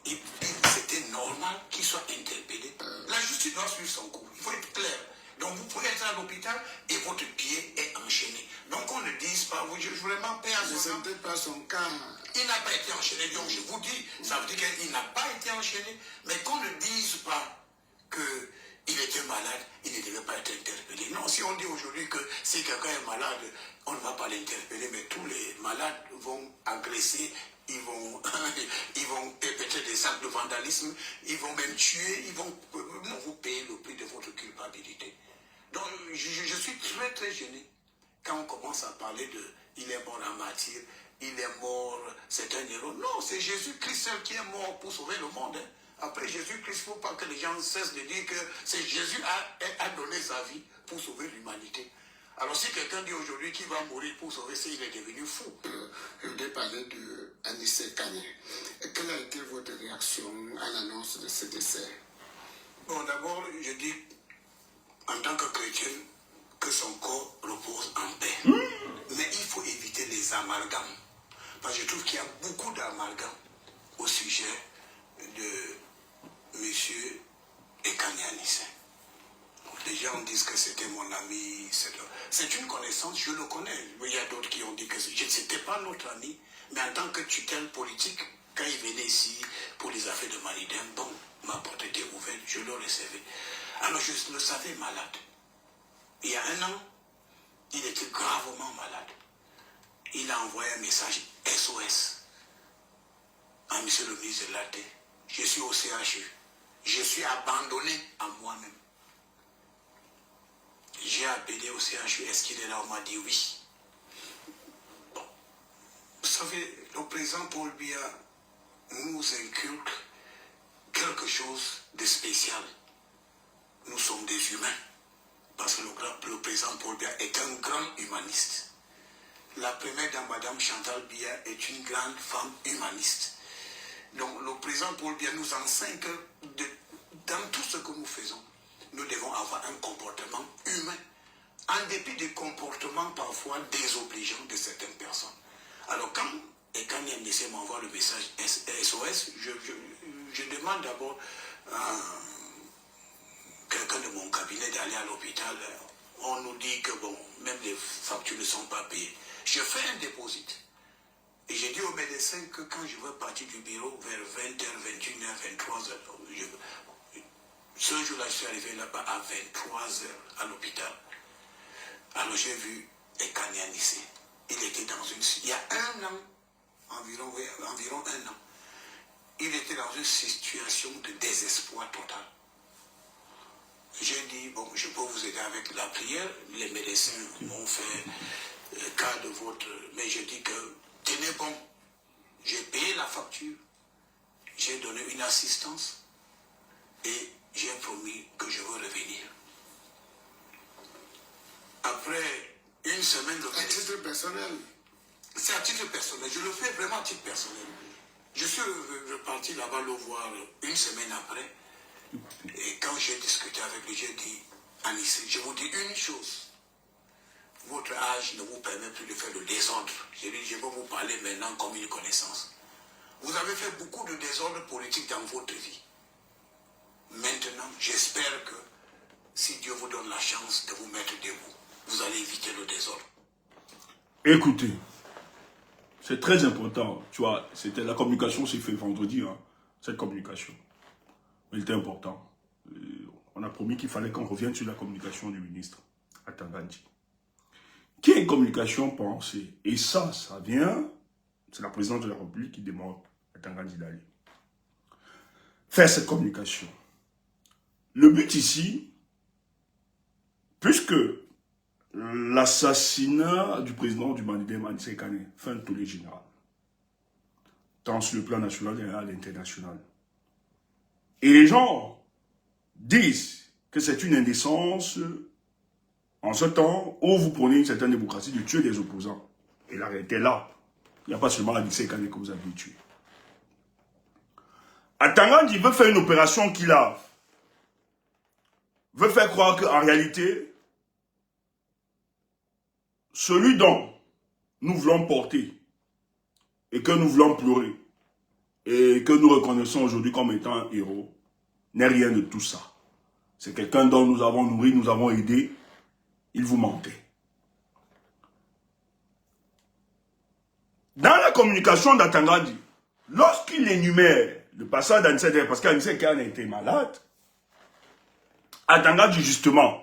C'était normal qu'il soit interpellé. La justice doit suivre son cours. Il faut être clair. Donc vous pouvez être à l'hôpital et votre pied est enchaîné. Donc on ne dise pas, je vraiment paix à son âme. Pas son cas. Il n'a pas été enchaîné. Donc je vous dis, ça veut dire qu'il n'a pas été enchaîné. Mais qu'on ne dise pas qu'il était malade, il ne devait pas être interpellé. Non, si on dit aujourd'hui que si quelqu'un est malade, on ne va pas l'interpeller, mais tous les malades vont agresser, ils vont perpétrer des actes de vandalisme, ils vont même tuer, ils vont vous payer le prix de votre culpabilité. Donc je suis très très gêné quand on commence à parler de il est mort en martyr, il est mort, c'est un héros. Non, c'est Jésus-Christ seul qui est mort pour sauver le monde. Après Jésus-Christ, il ne faut pas que les gens cessent de dire que c'est Jésus a donné sa vie pour sauver l'humanité. Alors si quelqu'un dit aujourd'hui qu'il va mourir pour sauver ça, il est devenu fou. Je voulais parler de Anissé Kanye. Quelle a été votre réaction à l'annonce de ce décès? Bon, d'abord, je dis, en tant que chrétien, que son corps repose en paix. Mais il faut éviter les amalgames. Parce que je trouve qu'il y a beaucoup d'amalgames au sujet de M. Ekanye Anissé. Les gens disent que c'était mon ami. C'est une connaissance, je le connais. Il y a d'autres qui ont dit que c'était pas notre ami. Mais en tant que tutelle politique, quand il venait ici pour les affaires de Maliden, bon, ma porte était ouverte, je le recevais. Alors je le savais malade. Il y a un an, il était gravement malade. Il a envoyé un message SOS à M. le ministre de l'AT. Je suis au CHU. Je suis abandonné à moi-même. J'ai appelé au CHU, est-ce qu'il est là? On m'a dit oui. Bon. Vous savez, le président Paul Biya nous inculque quelque chose de spécial. Nous sommes des humains. Parce que le président Paul Biya est un grand humaniste. La première dame, Madame Chantal Biya, est une grande femme humaniste. Donc le président Paul Biya nous enseigne que dans tout ce que nous faisons, nous devons avoir un comportement humain, en dépit des comportements parfois désobligeants de certaines personnes. Alors quand Ekanye Anissé m'envoie le message SOS, je demande d'abord à quelqu'un de mon cabinet d'aller à l'hôpital. On nous dit que bon, même les factures ne sont pas payées. Je fais un dépôt. Et j'ai dit au médecin que quand je veux partir du bureau vers 20h, 21h, 23h, ce jour-là, je suis arrivé là-bas à 23h à l'hôpital. Alors j'ai vu Ekanye Anissé. Il était il y a un an, environ un an, il était dans une situation de désespoir total. J'ai dit, bon, je peux vous aider avec la prière. Les médecins m'ont fait cas de votre... Mais je dis que, tenez bon, j'ai payé la facture, j'ai donné une assistance et j'ai promis que je veux revenir. Après une semaine de... À titre personnel. C'est à titre personnel. Je le fais vraiment à titre personnel. Je suis reparti là-bas le voir une semaine après. Et quand j'ai discuté avec lui, j'ai dit, Anissé, je vous dis une chose. Votre âge ne vous permet plus de faire le désordre. J'ai dit, je vais vous parler maintenant comme une connaissance. Vous avez fait beaucoup de désordre politique dans votre vie. Maintenant, j'espère que si Dieu vous donne la chance de vous mettre debout, vous allez éviter le désordre. Écoutez, c'est très important. Tu vois, la communication s'est faite vendredi, hein, cette communication. Mais il était important. On a promis qu'il fallait qu'on revienne sur la communication du ministre Atangandji, Qu'il y ait une communication pensée. Et ça vient, c'est la présidente de la République qui demande à Tangandji d'aller faire cette communication. Le but ici, puisque l'assassinat du président du Mandem, Anissé Kane, fait un tollé général, tant sur le plan national et à l'international. Et les gens disent que c'est une indécence en ce temps où vous prenez une certaine démocratie de tuer des opposants. Et la réalité est là. Il n'y a pas seulement Anissé Kane que vous avez tué. Tangandji veut faire une opération qu'il a. Veut faire croire qu'en réalité, celui dont nous voulons porter et que nous voulons pleurer et que nous reconnaissons aujourd'hui comme étant un héros n'est rien de tout ça. C'est quelqu'un dont nous avons nourri, nous avons aidé. Il vous mentait. Dans la communication d'Tangandji, lorsqu'il énumère le passage d'Anissé Kane, parce qu'Anissé Kane a été malade, Tangandji justement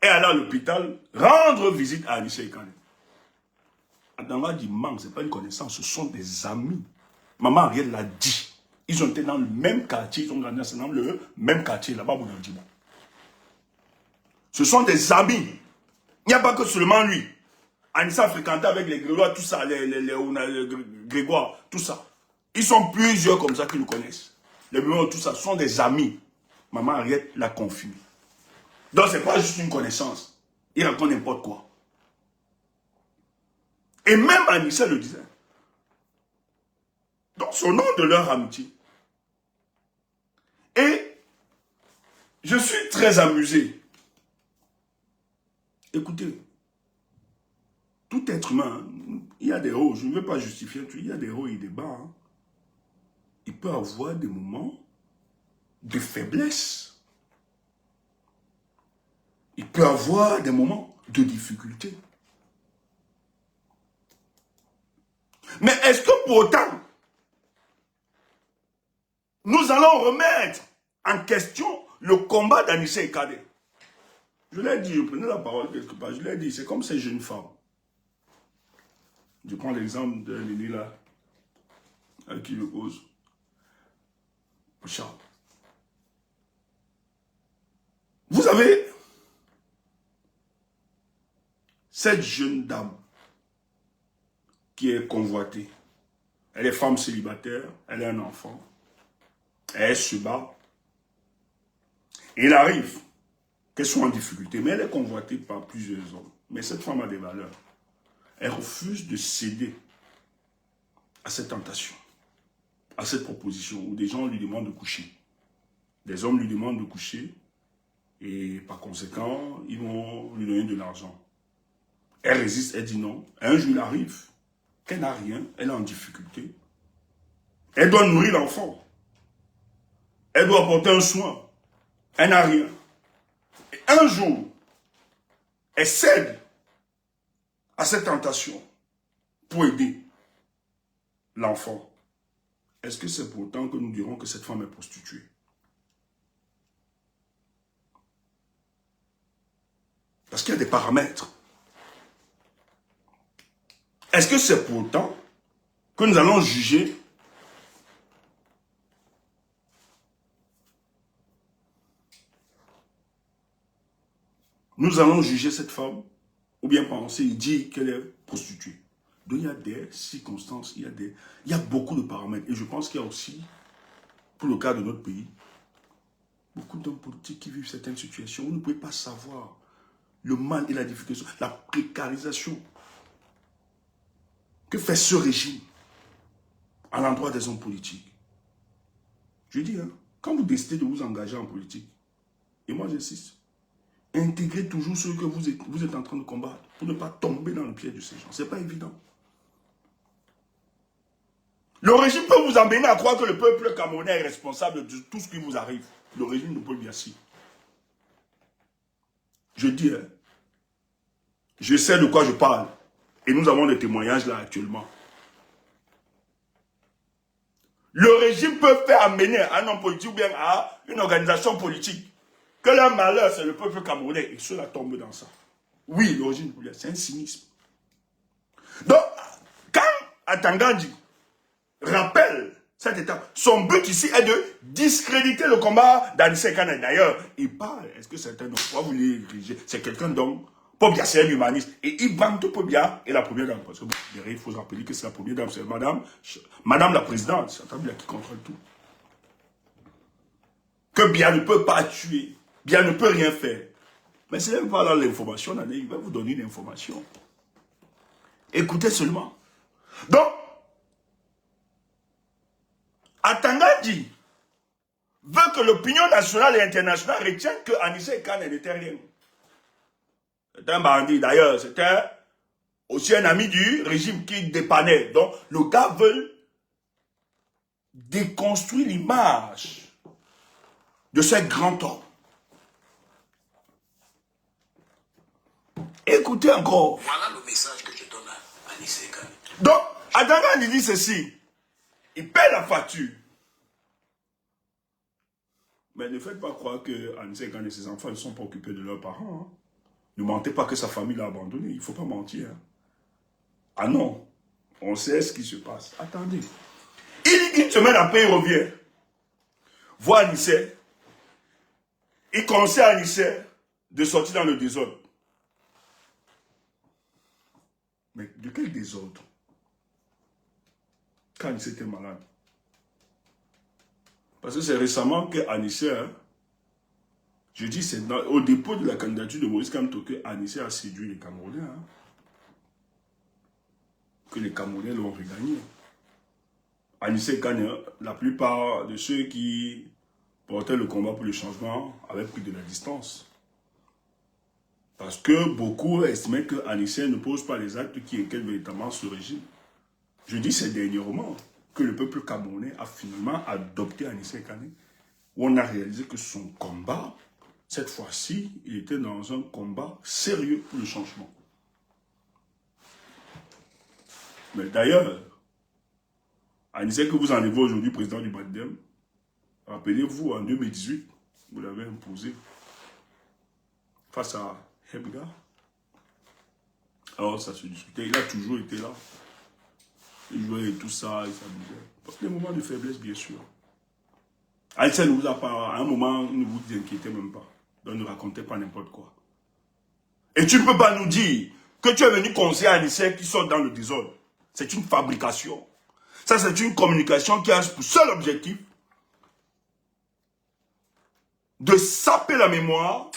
est allé à l'hôpital rendre visite à Anissé Kane. Tangandji manque, ce n'est pas une connaissance, ce sont des amis. Maman Ariel l'a dit. Ils ont été dans le même quartier, ils ont grandi dans le même quartier, là-bas, Boudandjiba. Ce sont des amis. Il n'y a pas que seulement lui. Anissé a fréquenté avec les Grégoire, tout ça, les Grégoire, tout ça. Ils sont plusieurs comme ça qui nous connaissent. Les Grégoire, tout ça, sont des amis. Maman Ariel l'a confirmé. Donc, ce n'est pas juste une connaissance. Il raconte n'importe quoi. Et même Anissé le disait. Donc, au nom de leur amitié. Et je suis très amusé. Écoutez, tout être humain, il y a des hauts, je ne veux pas justifier, il y a des hauts et des bas. Hein. Il peut avoir des moments de faiblesse. Il peut avoir des moments de difficulté. Mais est-ce que pour autant, nous allons remettre en question le combat d'Anissé Kane? Je l'ai dit, je prenais la parole quelque part, je l'ai dit, c'est comme ces jeunes femmes. Je prends l'exemple de Lili là, à qui je cause. Charles. Vous avez cette jeune dame qui est convoitée. Elle est femme célibataire, elle a un enfant, elle se bat. Et il arrive qu'elle soit en difficulté, mais elle est convoitée par plusieurs hommes. Mais cette femme a des valeurs. Elle refuse de céder à cette tentation, à cette proposition où des gens lui demandent de coucher. Des hommes lui demandent de coucher et par conséquent, ils vont lui donner de l'argent. Elle résiste, elle dit non. Un jour, il arrive qu'elle n'a rien, elle est en difficulté. Elle doit nourrir l'enfant. Elle doit apporter un soin. Elle n'a rien. Et un jour, elle cède à cette tentation pour aider l'enfant. Est-ce que c'est pourtant que nous dirons que cette femme est prostituée? Parce qu'il y a des paramètres. Est-ce que c'est pourtant que nous allons juger cette femme ou bien penser et dire qu'elle est prostituée? Donc il y a des circonstances, il y a beaucoup de paramètres. Et je pense qu'il y a aussi, pour le cas de notre pays, beaucoup d'hommes politiques qui vivent certaines situations. Vous ne pouvez pas savoir le mal et la difficulté, la précarisation que fait ce régime à l'endroit des hommes politiques. Je dis, hein, quand vous décidez de vous engager en politique, et moi j'insiste, intégrez toujours ceux que vous êtes en train de combattre pour ne pas tomber dans le piège de ces gens. Ce n'est pas évident. Le régime peut vous amener à croire que le peuple camerounais est responsable de tout ce qui vous arrive. Le régime de Paul Biya. Je dis, hein, je sais de quoi je parle. Et nous avons des témoignages là actuellement. Le régime peut faire amener à un homme politique ou bien à une organisation politique que leur malheur, c'est le peuple camerounais. Et cela tombe dans ça. Oui, l'origine populaire, c'est un cynisme. Donc, quand Atangandji rappelle cette étape, son but ici est de discréditer le combat d'Anissé Kane. D'ailleurs, il parle, est-ce que certains d'entre vous voulez diriger? C'est quelqu'un dont Pobia, c'est un humaniste. Et il vante Pobia et la première dame. Parce que bon, il faut se rappeler que c'est la première dame, c'est madame la présidente, c'est la qui contrôle tout. Que Bia ne peut pas tuer, Bia ne peut rien faire. Mais si vous pas dans l'information, il va vous donner une information. Écoutez seulement. Donc, Atangandji veut que l'opinion nationale et internationale retienne que Anissé Kane n'était rien. C'est un bandit, d'ailleurs, c'était aussi un ami du régime qui dépannait. Donc, le gars veut déconstruire l'image de ce grand homme. Écoutez encore. Voilà le message que je donne à Anissé Kane. Donc, Atangandji dit ceci. Il paie la facture. Mais ne faites pas croire que Anissé Kane et ses enfants ne sont pas occupés de leurs parents. Hein. Ne mentez pas que sa famille l'a abandonné. Il ne faut pas mentir. Hein. Ah non. On sait ce qui se passe. Attendez. Une semaine après, il revient. Voit Anissé. Il conseille à Anissé de sortir dans le désordre. Mais de quel désordre? Quand Anissé était malade. Parce que c'est récemment que Anissé, hein, je dis, c'est au dépôt de la candidature de Maurice Kamto que Anissé a séduit les Camerounais. Hein, que les Camerounais l'ont regagné. Anissé Kane, la plupart de ceux qui portaient le combat pour le changement avaient pris de la distance. Parce que beaucoup estimaient que Anissé ne pose pas les actes qui inquiètent véritablement ce régime. Je dis ces dernièrement que le peuple camerounais a finalement adopté Anissé Kane, où on a réalisé que son combat, cette fois-ci, il était dans un combat sérieux pour le changement. Mais d'ailleurs, Anissé que vous enlevez aujourd'hui président du Badem, rappelez-vous, en 2018, vous l'avez imposé face à Hebga. Alors ça se discutait, il a toujours été là. Il jouait et tout ça, il s'amusait. Parce que les moments de faiblesse, bien sûr. Anissé ne vous a pas, à un moment, ne vous inquiétez même pas. Donc ne racontez pas n'importe quoi. Et tu ne peux pas nous dire que tu es venu conseiller Anissé qui sort dans le désordre. C'est une fabrication. Ça, c'est une communication qui a pour seul objectif de saper la mémoire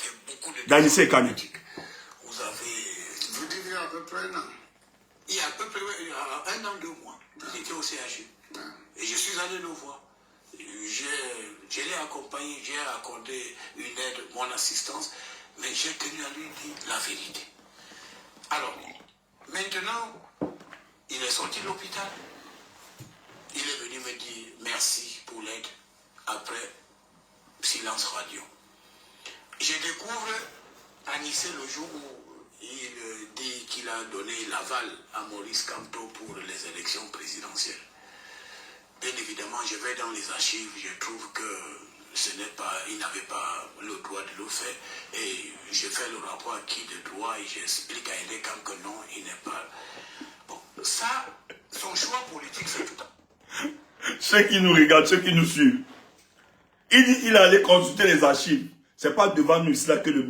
d'Anissé Kane. Vous devez à peu près un an. Il y a à peu près un an, 2 mois, j'étais au CHU. Et je suis allé le voir. Je l'ai accompagné, j'ai accordé une aide, mon assistance, mais j'ai tenu à lui dire la vérité. Alors, maintenant, il est sorti de l'hôpital. Il est venu me dire merci pour l'aide après silence radio. Je découvre Anissé le jour où il dit qu'il a donné l'aval à Maurice Kamto pour les élections présidentielles. Bien évidemment, je vais dans les archives, je trouve que il n'avait pas le droit de le faire. Et je fais le rapport acquis de droit et j'explique à Edekam que non, il n'est pas... Bon, ça, son choix politique, c'est tout à... Ceux qui nous regardent, ceux qui nous suivent, il dit qu'il allait consulter les archives. C'est pas devant nous cela que le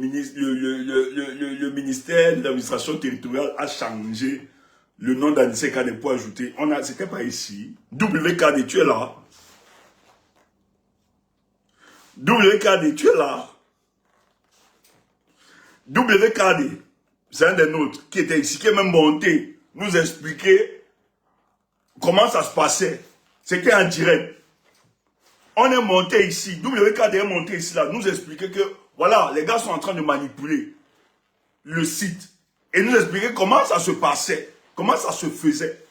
ministère de l'administration territoriale a changé le nom d'Anissé Kane pour ajouter. C'était pas ici. WKD, tu es là. WKD, tu es là. WKD, c'est un des nôtres qui était ici, qui est même monté, nous expliquer comment ça se passait. C'était en direct. On est monté ici, WKD est monté ici, là, nous expliquer que, voilà, les gars sont en train de manipuler le site. Et nous expliquer comment ça se passait, comment ça se faisait.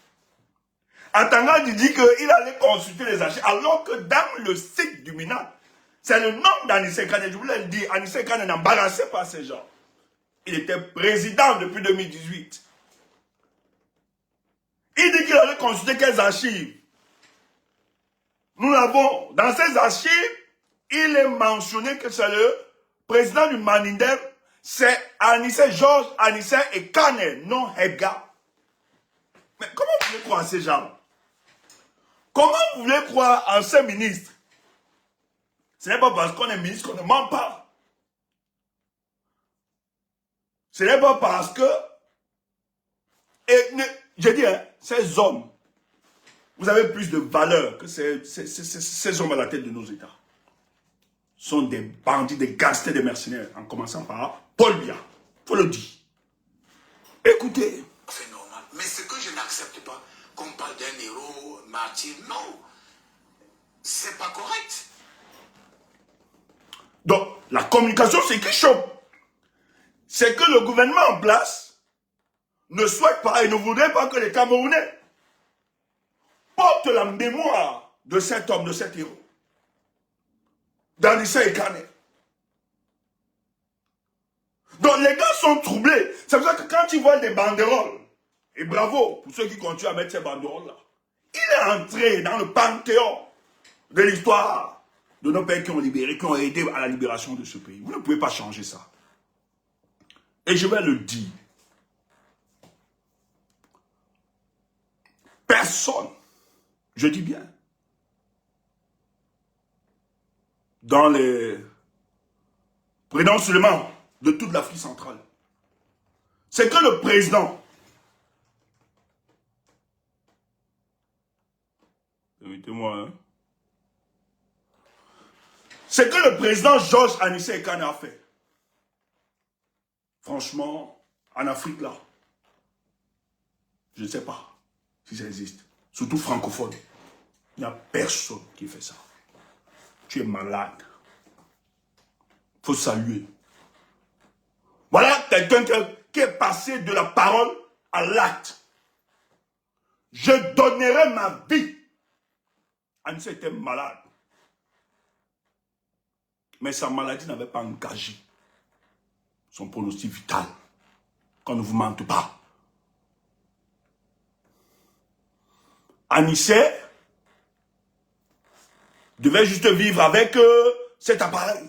Atangandji dit qu'il allait consulter les archives, alors que dans le site du MINA, c'est le nom d'Anissé Kane. Je voulais le dire, Anissé Kane n'embarrassait pas ces gens. Il était président depuis 2018. Il dit qu'il allait consulter quelles archives. Nous l'avons, dans ces archives, il est mentionné que c'est le président du Manindem, c'est Anissé, Georges, Anissé et Kane, non Edgar. Mais comment vous pouvez croire à ces gens? Comment vous voulez croire en ces ministres? Ce n'est pas parce qu'on est ministre qu'on ne ment pas. Ce n'est pas parce que... Je dis, hein, ces hommes, vous avez plus de valeur que ces hommes à la tête de nos États. Sont des bandits, des gangsters, des mercenaires, en commençant par Paul Biya. Il faut le dire. Écoutez. C'est normal. Mais ce que je n'accepte pas, qu'on parle d'un héros, martyr, non. C'est pas correct. Donc, la communication, c'est qui choque. C'est que le gouvernement en place ne souhaite pas et ne voudrait pas que les Camerounais portent la mémoire de cet homme, de cet héros. D'Anissé et Kane. Donc les gars sont troublés. C'est pour ça que quand ils voient des banderoles, et bravo pour ceux qui continuent à mettre ces banderoles-là, il est entré dans le panthéon de l'histoire de nos pays qui ont libéré, qui ont aidé à la libération de ce pays. Vous ne pouvez pas changer ça. Et je vais le dire. Personne, je dis bien, dans les présidents seulement de toute l'Afrique centrale, c'est que le président, évitez-moi, hein, c'est que le président Georges Anissé Kane a fait. Franchement, en Afrique là, je ne sais pas si ça existe, surtout francophone, il n'y a personne qui fait ça. Tu es malade. Il faut saluer. Voilà quelqu'un qui est passé de la parole à l'acte. Je donnerai ma vie. Anissé était malade. Mais sa maladie n'avait pas engagé son pronostic vital. Qu'on ne vous mente pas. Anissé devait juste vivre avec cet appareil.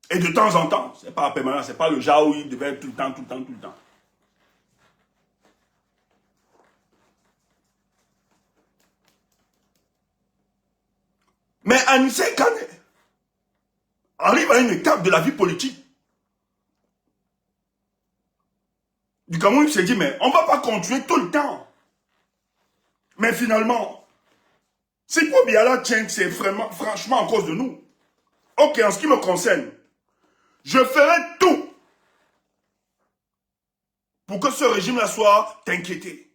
Et de temps en temps, c'est pas permanent, c'est pas le genre où il devait être tout le temps, tout le temps, tout le temps. Mais Anissé Kane arrive à une étape de la vie politique. Du Cameroun, il s'est dit, mais on ne va pas continuer tout le temps. Mais finalement, si Paul Biya tient, c'est franchement en cause de nous. Ok, en ce qui me concerne, je ferai tout pour que ce régime-là soit inquiété.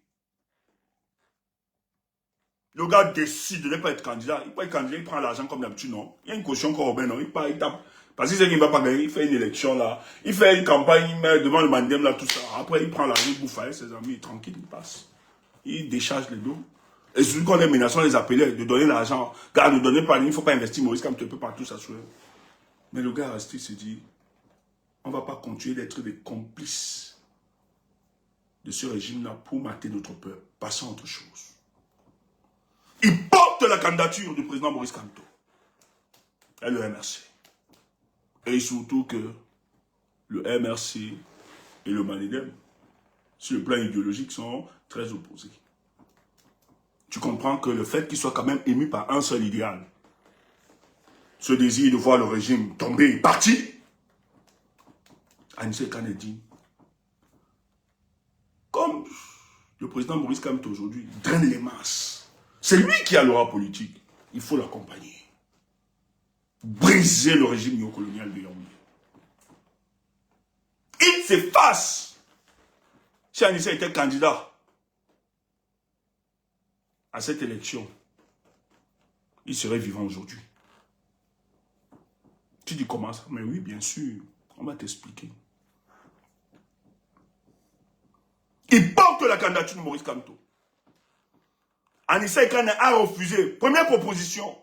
Le gars décide de ne pas être candidat. Il peut être candidat, il prend l'argent comme d'habitude, non. Il y a une caution corobée, non. Il tape. Parce qu'il sait qu'il ne va pas gagner. Il fait une élection, là. Il fait une campagne, il met devant le Mandem, là, tout ça. Après, il prend l'argent, il bouffe avec ses amis, tranquille, il passe. Il décharge les dos. Et celui qu'on est menaçant les appelait de donner l'argent. Gars, ne donnez pas, il ne faut pas investir Maurice comme tu peux partout s'assurer. Mais le gars resté se dit, on ne va pas continuer d'être des complices de ce régime-là pour mater notre peuple. Passons à autre chose. Il porte la candidature du président Maurice Kamto et le MRC. Et surtout que le MRC et le Manidem, sur le plan idéologique, sont très opposés. Tu comprends que le fait qu'il soit quand même ému par un seul idéal, ce désir de voir le régime tomber et partir, Anissé Kane dit, comme le président Maurice Kamto aujourd'hui draine les masses, c'est lui qui a l'aura politique. Il faut l'accompagner. Briser le régime néocolonial de Yaoundé. Il s'efface. Si Anissé était candidat à cette élection, il serait vivant aujourd'hui. Tu dis comment ça? Mais oui, bien sûr. On va t'expliquer. Il porte la candidature de Maurice Kamto. Anissé Kane a refusé. Première proposition.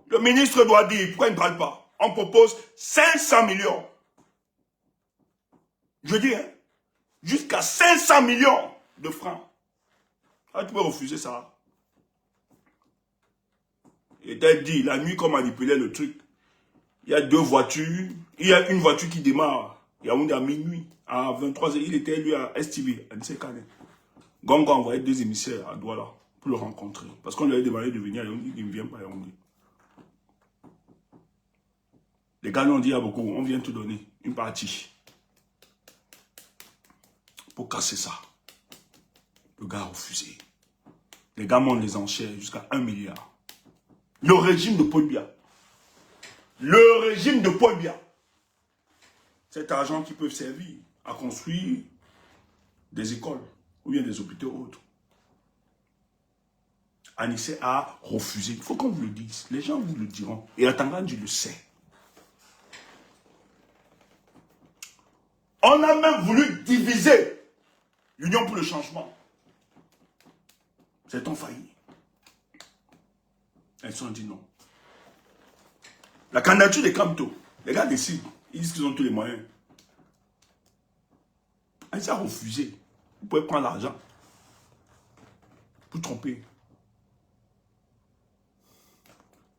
Le ministre doit dire, pourquoi il ne parle pas? On propose 500 millions. Je dis, hein, jusqu'à 500 millions de francs. Ah, tu peux refuser ça. Il t'a dit, la nuit qu'on manipulait le truc, Il y a 2 voitures. Il y a une voiture qui démarre. Yaoundé à minuit. À 23h, il était lui à STV, à Nsekane. Gongo a envoyé 2 émissaires à Douala pour le rencontrer. Parce qu'on lui avait demandé de venir à Yaoundé, il ne vient pas à Yaoundé. Les gars l'ont dit à beaucoup, on vient te donner une partie. Pour casser ça. Le gars a refusé. Les gars montent les enchères jusqu'à 1 milliard. Le régime de Paul Biya. Le régime de Paul Biya. Cet argent qui peut servir à construire des écoles ou bien des hôpitaux autres. Anissé a refusé. Il faut qu'on vous le dise. Les gens vous le diront. Et la Tangandji le sait. On a même voulu diviser l'Union pour le changement. C'est un failli. Elles sont dit non. La candidature des Kamto, les gars décident. Ils disent qu'ils ont tous les moyens. Ils ont refusé. Vous pouvez prendre l'argent pour tromper.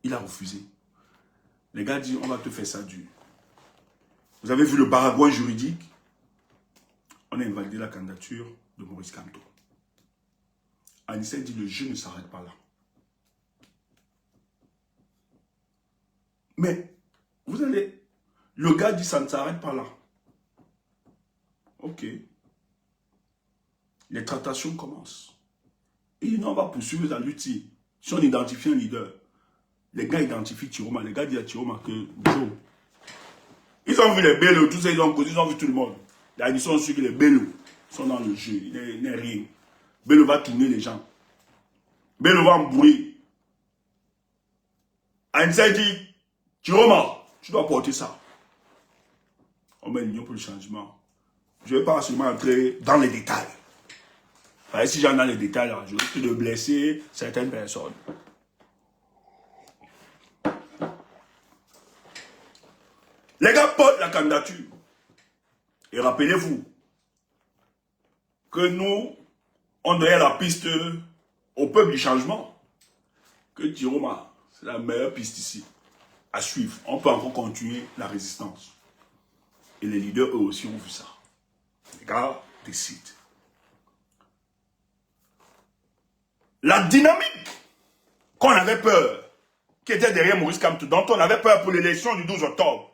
Il a refusé. Les gars disent, on va te faire ça dur. Vous avez vu le baragouin juridique? On a invalidé la candidature de Maurice Kamto. Anissé dit, le jeu ne s'arrête pas là. Mais, vous allez... Le gars dit, ça ne s'arrête pas là. Ok. Les tractations commencent. Et nous, on va poursuivre la lutte. Si on identifie un leader, les gars identifient Tiroma. Les gars disent à Tiroma que Joe. Ils ont vu les Bello, tous ça, ils ont vu tout le monde. Ils sont sûrs que les Bello sont dans le jeu. Il n'est rien. Bello va tourner les gens. Bello va embrouiller. Anissé dit, Tiroma, tu dois porter ça. On met l'union pour le changement. Je ne vais pas seulement entrer dans les détails. Enfin, si j'en ai les détails, là, je risque de blesser certaines personnes. Les gars portent la candidature. Et rappelez-vous que nous, on donnait la piste au peuple du changement. Que Tiroma, c'est la meilleure piste ici à suivre. On peut encore continuer la résistance. Et les leaders, eux aussi, ont vu ça. Les gars décident. La dynamique qu'on avait peur, qui était derrière Maurice Kamto, dont on avait peur pour l'élection du 12 octobre,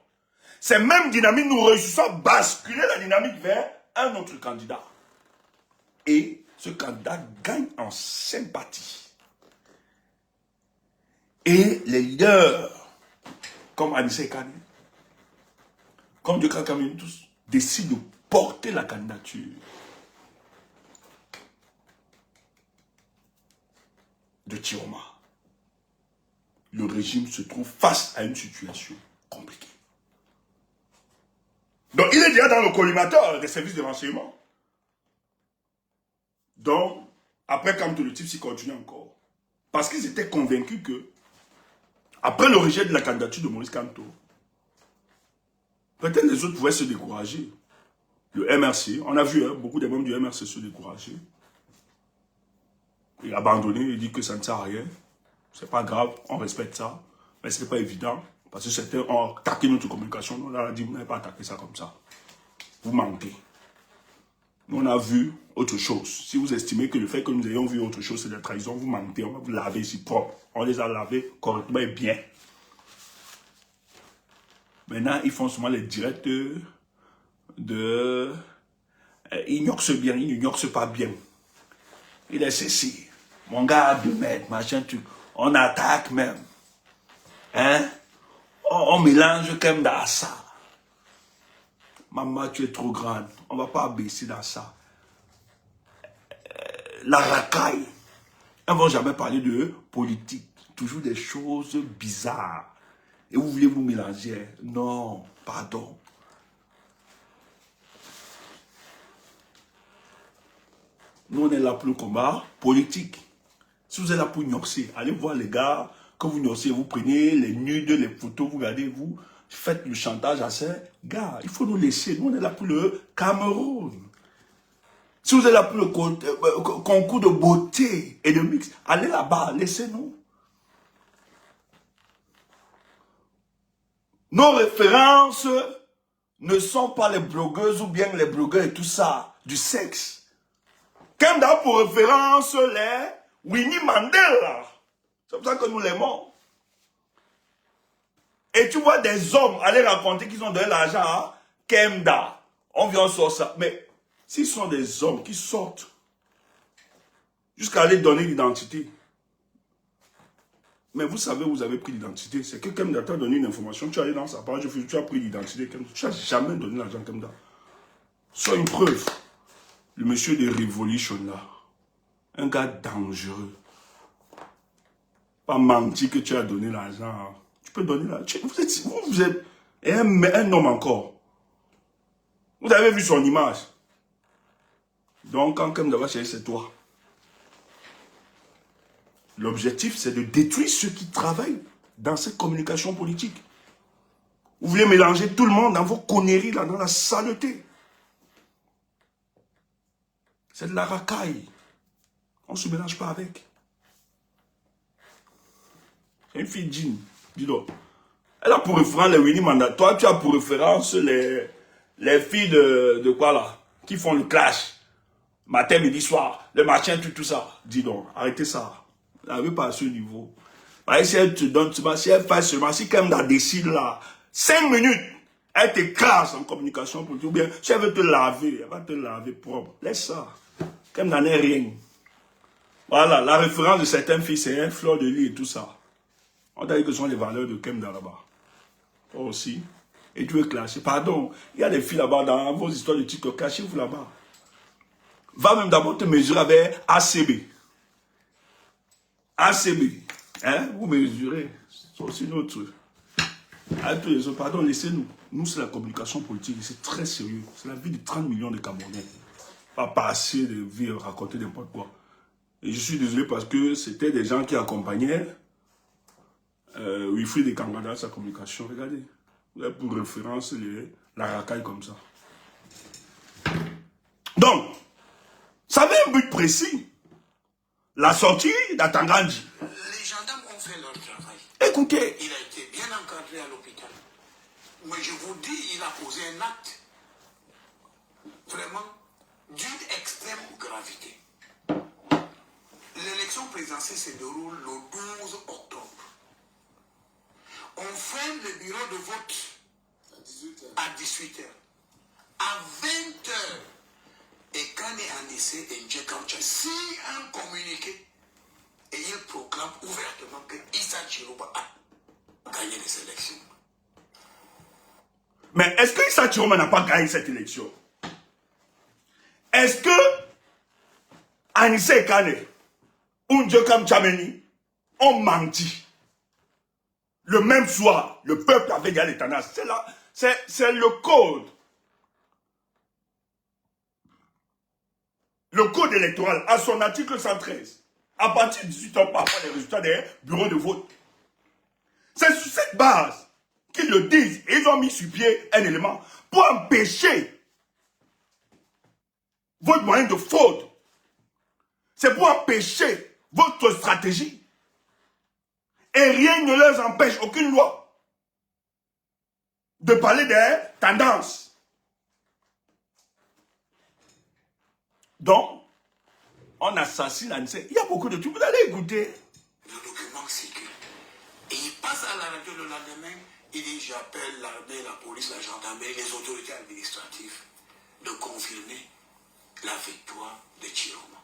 ces mêmes dynamiques, nous réussissons à basculer la dynamique vers un autre candidat. Et ce candidat gagne en sympathie. Et les leaders, comme Anissé Kane, comme Dioka Kamini tous, décident de porter la candidature de Tiroma. Le régime se trouve face à une situation compliquée. Donc, il est déjà dans le collimateur des services de renseignement. Donc, après, quand le type s'y continue encore, parce qu'ils étaient convaincus que, après le rejet de la candidature de Maurice Kamto, peut-être les autres pouvaient se décourager. Le MRC, on a vu beaucoup de membres du MRC se décourager. Et abandonner, il dit que ça ne sert à rien. C'est pas grave, on respecte ça. Mais ce n'est pas évident. Parce que certains ont attaqué notre communication. Nous, on a dit, vous n'avez pas attaqué ça comme ça. Vous mentez. Nous, on a vu autre chose. Si vous estimez que le fait que nous ayons vu autre chose, c'est de la trahison, vous mentez. On va vous laver ici propre. On les a lavés correctement et bien. Maintenant, ils font souvent les directs de... Ils ignorent bien, ils ignorent pas bien. Il est ceci. Mon gars, 2 mètres, machin, on attaque même. Hein? On mélange comme dans ça. Maman, tu es trop grande. On ne va pas baisser dans ça. La racaille. Ils ne vont jamais parler de politique. Toujours des choses bizarres. Et vous voulez vous mélanger? Non, pardon. Nous, on est là pour le combat politique. Si vous êtes là pour gnorcer, allez voir les gars. Quand vous gnorcez, vous prenez les nudes, les photos, vous regardez, vous faites le chantage à ces gars. Il faut nous laisser. Nous, on est là pour le Cameroun. Si vous êtes là pour le concours de beauté et de mix, allez là-bas, laissez-nous. Nos références ne sont pas les blogueuses ou bien les blogueurs et tout ça, du sexe. Kemda a pour référence les Winnie Mandela. C'est pour ça que nous l'aimons. Et tu vois des hommes aller raconter qu'ils ont donné l'argent à Kemda. On vient sur ça. Mais s'ils sont des hommes qui sortent jusqu'à aller donner l'identité. Mais vous savez, vous avez pris l'identité. C'est que Kemda t'a donné une information. Tu es allé dans sa page, tu as pris l'identité. Tu n'as jamais donné l'argent à Kemda. Soit une preuve. Le monsieur de Revolution là. Un gars dangereux. Pas menti que tu as donné l'argent. Tu peux donner l'argent. Vous êtes un homme encore. Vous avez vu son image. Donc, quand Kemda va chercher, c'est toi. L'objectif, c'est de détruire ceux qui travaillent dans cette communication politique. Vous voulez mélanger tout le monde dans vos conneries, là, dans la saleté. C'est de la racaille. On ne se mélange pas avec. C'est une fille jean, dis donc. Elle a pour référence les Winnie Mandela. Toi, tu as pour référence les filles de quoi là? Qui font le clash. Matin, midi, soir. Le machin, tout ça. Dis donc, arrêtez ça. N'arrivez pas à ce niveau. Si elle te donne, si elle fait seulement, si Kemda décide là, 5 minutes, elle t'écrase en communication politique. Ou bien, si elle veut te laver, elle va te laver propre. Laisse ça. Kemda n'est rien. Voilà, la référence de certaines filles, c'est un fleur de lit et tout ça. On t'a dit que ce sont les valeurs de Kemda là-bas. Toi aussi. Et tu veux clasher. Pardon, il y a des filles là-bas dans vos histoires de TikTok. Cachez-vous là-bas. Va même d'abord te mesurer avec ACB. ACB. Hein? Vous mesurez. C'est aussi notre. Pardon, laissez-nous. Nous, c'est la communication politique. C'est très sérieux. C'est la vie de 30 millions de Camerounais. Pas passer de vie, raconter n'importe quoi. Et je suis désolé parce que c'était des gens qui accompagnaient Wilfried de Kangada dans sa communication. Regardez. Vous avez pour référence la racaille comme ça. Donc, ça avait un but précis. La sortie d'Atangandji. Les gendarmes ont fait leur travail. Écoutez. Il a été bien encadré à l'hôpital. Mais je vous dis, il a posé un acte vraiment d'une extrême gravité. L'élection présidentielle se déroule le 12 octobre. On ferme le bureau de vote à 18h. À 20h, et quand il est en essai, si un communiqué, et il proclame ouvertement que Issa Chiroba a gagné les élections. Mais est-ce que Issa Chiroba n'a pas gagné cette élection? Est-ce que Anissé Kane ou Ndjokam Tchameni ont menti? Le même soir, le peuple avait gagné les tendances. C'est le code. Le code électoral, à son article 113, à partir de 18 ans par rapport aux résultats des bureaux de vote. C'est sur cette base qu'ils le disent. Et ils ont mis sur pied un élément pour empêcher votre moyen de faute. C'est pour empêcher votre stratégie. Et rien ne leur empêche, aucune loi, de parler des tendances. Donc, on assassine Anissé. Il y a beaucoup de trucs. Vous allez écouter. Le document circule. Et il passe à la radio le lendemain. Il dit, j'appelle l'armée, la police, la gendarmerie, les autorités administratives de confirmer la victoire de Chiroma.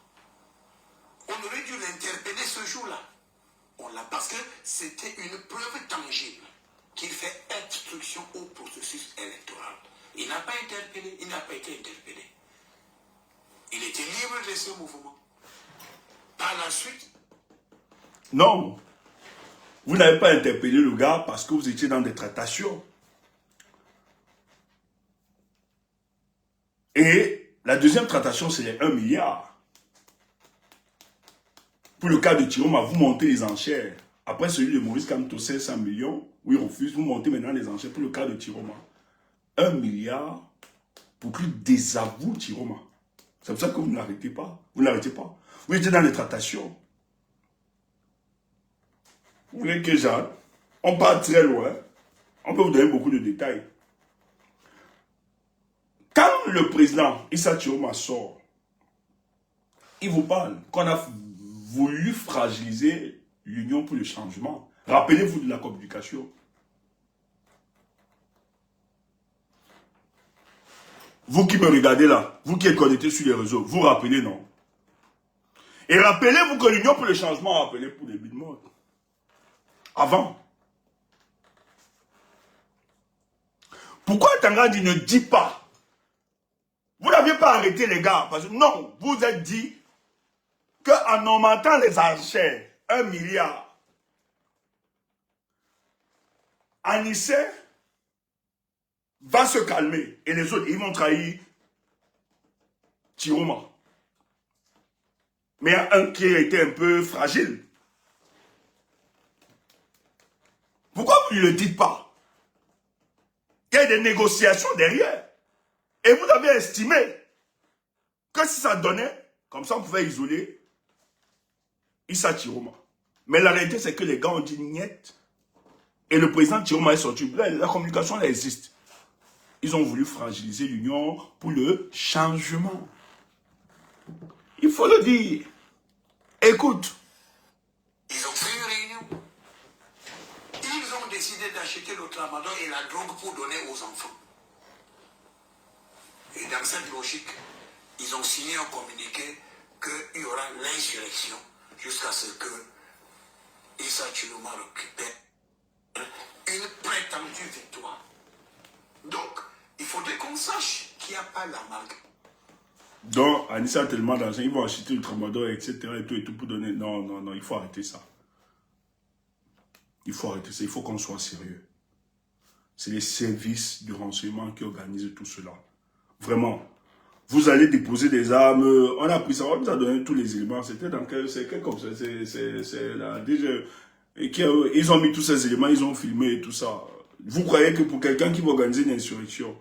On aurait dû l'interpeller ce jour-là. On l'a parce que c'était une preuve tangible qu'il fait obstruction au processus électoral. Il n'a pas interpellé, il n'a pas été interpellé. Il était libre de ce mouvement. Par la suite. Non. Vous n'avez pas interpellé le gars parce que vous étiez dans des tractations. Et la deuxième tractation, c'est les 1 milliard. Pour le cas de Chiroma, vous montez les enchères. Après celui de Maurice Kamto, 500 millions, où il refuse, vous montez maintenant les enchères pour le cas de Chiroma. 1 milliard pour qu'il désavoue Chiroma. C'est pour ça que vous n'arrêtez pas. Vous n'arrêtez pas. Vous étiez dans les tractations. Vous voulez que on part très loin. On peut vous donner beaucoup de détails. Quand le président Issa Chiroma sort, il vous parle qu'on a voulu fragiliser l'Union pour le changement. Rappelez-vous de la communication. Vous qui me regardez là, vous qui êtes connectés sur les réseaux, vous rappelez, non? Et rappelez-vous que l'Union pour le changement a appelé pour les mille-morts. Avant. Pourquoi Tangadi ne dit pas? Vous n'aviez pas arrêté les gars, parce que non, vous êtes dit qu'en augmentant les enchères, 1 milliard, Anissé va se calmer et les autres, ils vont trahir Chiroma. Mais il y a un qui a été un peu fragile. Pourquoi vous ne le dites pas? Il y a des négociations derrière. Et vous avez estimé que si ça donnait, comme ça on pouvait isoler Issa Chiroma. Mais la réalité c'est que les gars ont dit niet. Et le président Chiroma est sorti. La communication elle existe. Ils ont voulu fragiliser l'Union pour le changement. Il faut le dire. Écoute. Ils ont fait une réunion. Ils ont décidé d'acheter le tramadol et la drogue pour donner aux enfants. Et dans cette logique, ils ont signé un communiqué qu'il y aura l'insurrection jusqu'à ce que Issa Chiroma récupère une prétendue victoire. Donc, il faudrait qu'on sache qu'il n'y a pas la marque. Donc, Anissa a tellement d'argent, ils vont acheter le tramadol, etc. et tout pour donner. Non, non, non, il faut arrêter ça. Il faut arrêter ça, il faut qu'on soit sérieux. C'est les services de renseignement qui organisent tout cela. Vraiment. Vous allez déposer des armes. On a pris ça, on nous a donné tous les éléments. C'était dans quel comme ça. C'est la DG. Ils ont mis tous ces éléments, ils ont filmé et tout ça. Vous croyez que pour quelqu'un qui va organiser une insurrection,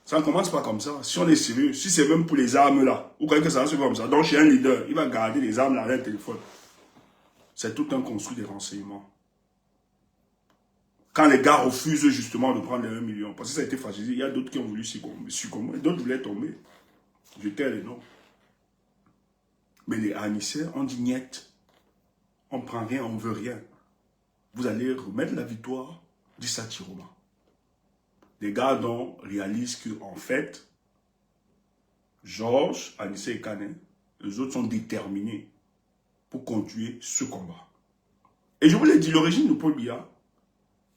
ça ne commence pas comme ça. Si on est sérieux, si c'est même pour les armes là, vous croyez que ça va se faire comme ça. Donc chez un leader, il va garder les armes dans le téléphone. C'est tout un construit des renseignements. Quand les gars refusent justement de prendre les 1 million, parce que ça a été fragilisé, il y a d'autres qui ont voulu succomber, d'autres voulaient tomber. Je tais les noms. Mais les Anissés, on dit niet. On ne prend rien, on ne veut rien. Vous allez remettre la victoire d'Issa Chiroma. Les gars donc réalisent qu'en fait, Georges, Anissé et Kané, les autres sont déterminés pour continuer ce combat. Et je vous l'ai dit, l'origine de Paul Biya,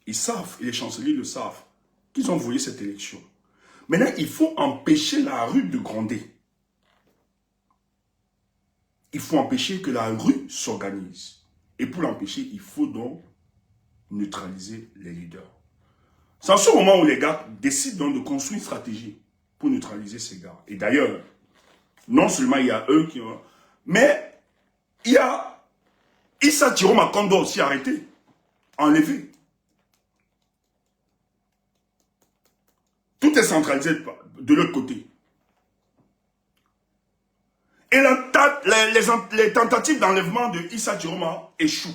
ils savent, et les chanceliers le savent, qu'ils ont volé cette élection. Maintenant, il faut empêcher la rue de gronder. Il faut empêcher que la rue s'organise. Et pour l'empêcher, il faut donc neutraliser les leaders. C'est en ce moment où les gars décident donc de construire une stratégie pour neutraliser ces gars. Et d'ailleurs, non seulement il y a eux qui ont... Mais il y a Issa Chiroma qu'on doit aussi arrêter, enlever. Tout est centralisé de l'autre côté. Et les tentatives d'enlèvement de Issa Chiroma échouent.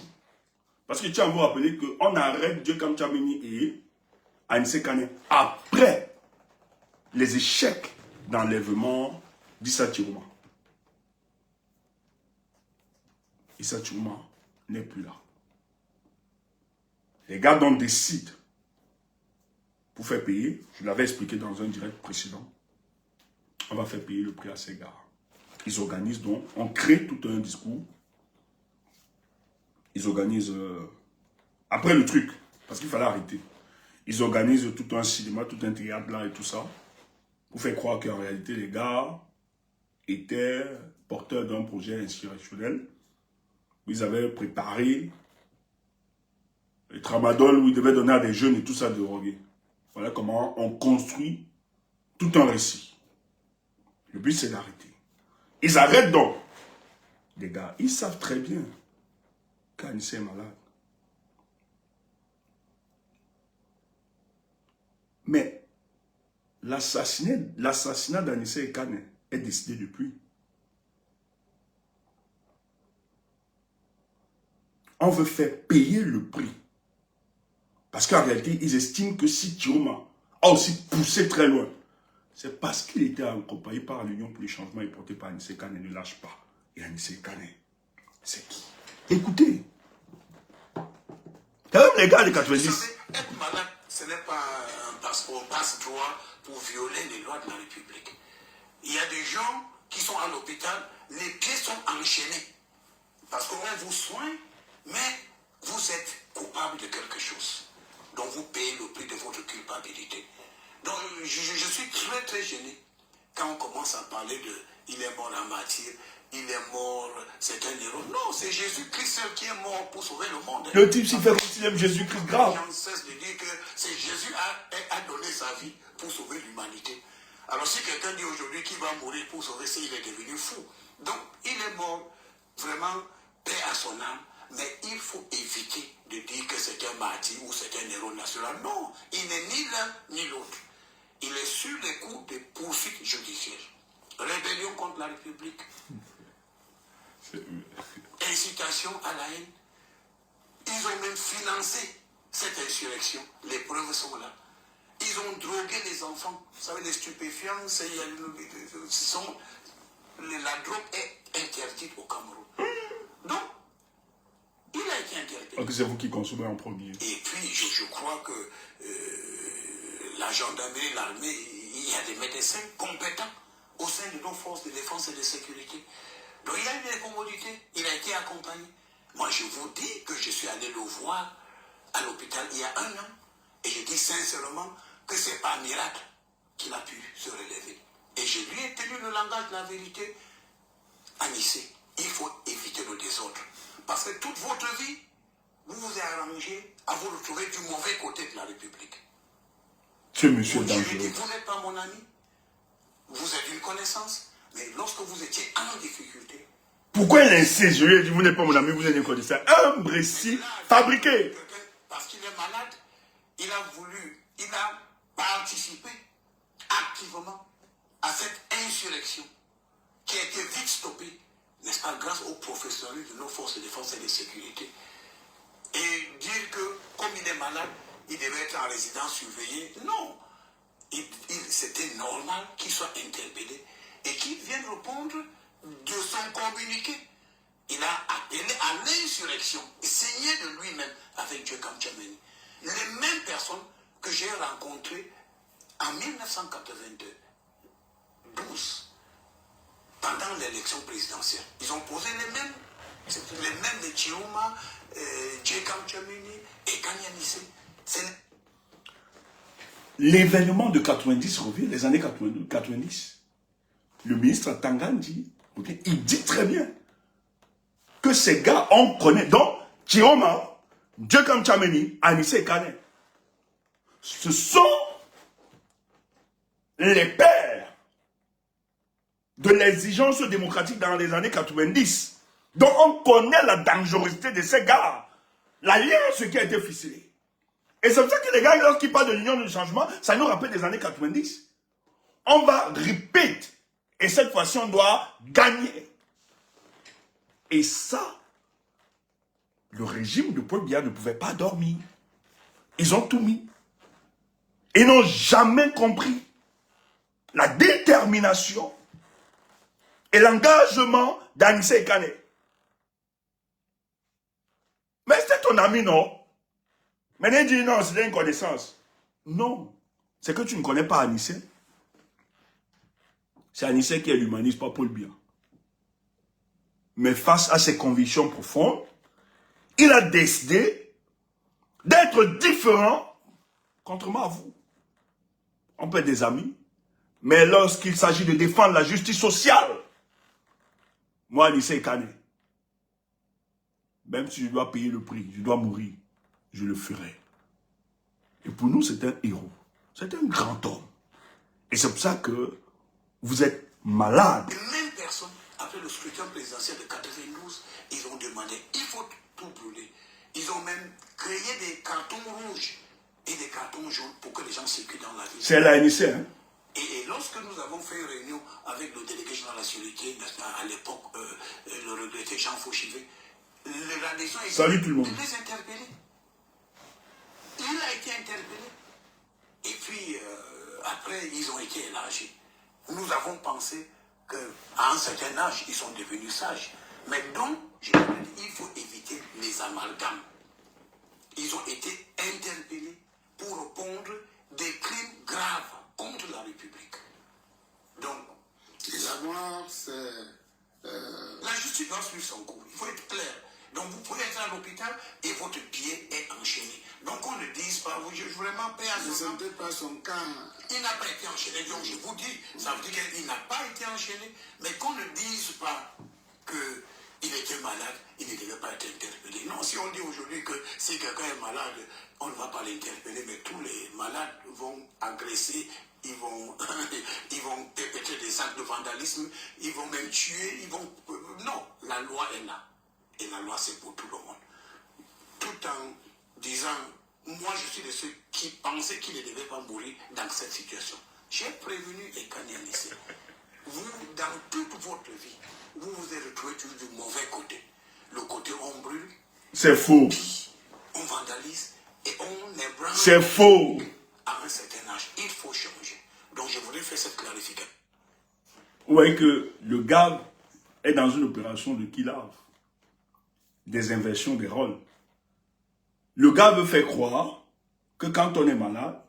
Parce que tiens, vous rappelez qu'on arrête Dieu comme Tchamini et Anissé Kané après les échecs d'enlèvement d'Issa Chiroma. Issa Chiroma n'est plus là. Les gars donc décident pour faire payer, je l'avais expliqué dans un direct précédent, on va faire payer le prix à ces gars. Ils organisent donc, on crée tout un discours. Ils organisent, après le truc, parce qu'il fallait arrêter, ils organisent tout un cinéma, tout un théâtre là et tout ça, pour faire croire qu'en réalité les gars étaient porteurs d'un projet insurrectionnel. Ils avaient préparé le tramadol où ils devaient donner à des jeunes et tout ça de droguer. Voilà comment on construit tout un récit. Le but c'est d'arrêter. Ils arrêtent donc. Les gars, ils savent très bien qu'Anissé est malade. Mais l'assassinat d'Anissé et Kané est décidé depuis. On veut faire payer le prix Parce qu'en réalité, ils estiment que si Chioma a aussi poussé très loin, c'est parce qu'il était accompagné par l'Union pour les changements et porté par Anissé Kane, ne lâche pas. Et Anissé Kane, c'est qui? Écoutez. Quand même les gars de 90. Vous savez, être malade, ce n'est pas un passeport, passe-droit pour violer les lois de la République. Il y a des gens qui sont à l'hôpital, les pieds sont enchaînés. Parce qu'on vous soigne, mais vous êtes coupable de quelque chose. Donc vous payez le prix de votre culpabilité. Donc je suis très très gêné quand on commence à parler de il est mort en martyr, il est mort, c'est un héros. Non, c'est Jésus-Christ seul qui est mort pour sauver le monde. Le type s'il fait comme s'il aime Jésus-Christ grave. Les gens cessent de dire que c'est Jésus a donné sa vie pour sauver l'humanité. Alors si quelqu'un dit aujourd'hui qu'il va mourir pour sauver ça, il est devenu fou. Donc il est mort, vraiment, paix à son âme. Mais il faut éviter de dire que c'est un martyr ou c'est un héros national. Non, il n'est ni l'un ni l'autre. Il est sur les coups de poursuites judiciaires. Rébellion contre la République. Incitation à la haine. Ils ont même financé cette insurrection. Les preuves sont là. Ils ont drogué les enfants. Vous savez, les stupéfiants, la drogue est interdite au Cameroun. Donc, il a été interdit. Donc c'est vous qui consommez en premier. Et puis, je crois que la gendarmerie, l'armée, il y a des médecins compétents au sein de nos forces de défense et de sécurité. Donc, il a eu des commodités. Il a été accompagné. Moi, je vous dis que je suis allé le voir à l'hôpital il y a 1 an. Et je dis sincèrement que c'est par miracle qu'il a pu se relever. Et je lui ai tenu le langage de la vérité. Anissé, il faut éviter le désordre. Parce que toute votre vie, vous vous êtes arrangé à vous retrouver du mauvais côté de la République. Ce monsieur Je lui dis, dangereux. vous n'êtes pas mon ami, vous êtes une connaissance, mais lorsque vous étiez en difficulté, Pourquoi il insiste? Je lui ai dit, vous n'êtes pas mon ami, vous êtes un connaisseur. Un récit fabriqué. parce qu'il est malade, il a participé activement à cette insurrection qui a été vite stoppée, n'est-ce pas, grâce aux professionnels de nos forces de défense et de sécurité. Et dire que, comme il est malade, il devait être en résidence surveillée, non. C'était normal qu'il soit interpellé et qu'il vienne répondre de son communiqué. Il a appelé à l'insurrection, signé de lui-même avec Djekan Tchameni. Les mêmes personnes que j'ai rencontrées en 1982, 12, pendant l'élection présidentielle. Ils ont posé les mêmes de Chioma, Djekan Tchameni et Kanyanissé. L'événement de 90 revient, les années 90. Le ministre Tangan dit, okay, il dit très bien que ces gars, on connaît. Donc, Chioma, Djekan Tchameni, Anissé Kane, ce sont les pères de l'exigence démocratique dans les années 90. Donc, on connaît la dangerosité de ces gars. L'alliance qui a été ficelée. Et c'est pour ça que les gars, lorsqu'ils parlent de l'union du changement, ça nous rappelle des années 90. On va repeat. Et cette fois-ci, on doit gagner. Et ça, le régime de Paul Biya ne pouvait pas dormir. Ils ont tout mis. Ils n'ont jamais compris la détermination et l'engagement d'Anissé Kane. Mais c'était ton ami, non? Maintenant, il dit non, c'est une connaissance. Non. C'est que tu ne connais pas Anissé. C'est Anissé qui est l'humaniste, pas Paul Biya. Mais face à ses convictions profondes, il a décidé d'être différent, contrairement à vous. On peut être des amis, mais lorsqu'il s'agit de défendre la justice sociale, moi, Anissé Kane, même si je dois payer le prix, je dois mourir, je le ferai. Et pour nous, c'est un héros. C'est un grand homme. Et c'est pour ça que vous êtes malade. Les mêmes personnes, après le scrutin présidentiel de 92, ils ont demandé, il faut tout brûler. Ils ont même créé des cartons rouges et des cartons jaunes pour que les gens circulent dans la ville. C'est l'ANIC, hein? Et lorsque nous avons fait une réunion avec le délégué général de la sécurité, à l'époque, le regretté Jean Fauchivet, la décision est Salut tout le monde. de les interpeller. Il a été interpellé. Et puis, après, ils ont été élargis. Nous avons pensé qu'à un certain âge, ils sont devenus sages. Mais donc, je leur ai dit, il faut éviter les amalgames. Ils ont été interpellés pour répondre des crimes graves contre la République. Donc, D'abord, c'est... la justice doit suivre son cours. Il faut être clair. Donc, vous pouvez être à l'hôpital et votre pied est enchaîné. Donc, on ne dise pas, vous juge vraiment paix à ne son âme. sentait pas son cas. Il n'a pas été enchaîné. Donc, je vous dis, ça veut dire qu'il n'a pas été enchaîné. Mais qu'on ne dise pas qu'il était malade, il ne devait pas être interpellé. Non, si on dit aujourd'hui que si quelqu'un est malade, on ne va pas l'interpeller, mais tous les malades vont agresser, ils vont perpétrer des actes de vandalisme, ils vont même tuer, ils vont... Non, la loi est là. Et la loi, c'est pour tout le monde. Tout en disant, moi, je suis de ceux qui pensaient qu'il ne devait pas mourir dans cette situation. J'ai prévenu Ekani Anissé. Vous, dans toute votre vie, vous vous êtes retrouvé toujours du mauvais côté. Le côté on brûle, C'est faux. on vandalise et on ébranle. C'est faux. À un certain âge, il faut changer. Donc, je voudrais faire cette clarification. Vous voyez que le gars est dans une opération de kill-off. Des inversions des rôles. Le gars veut faire croire que quand on est malade,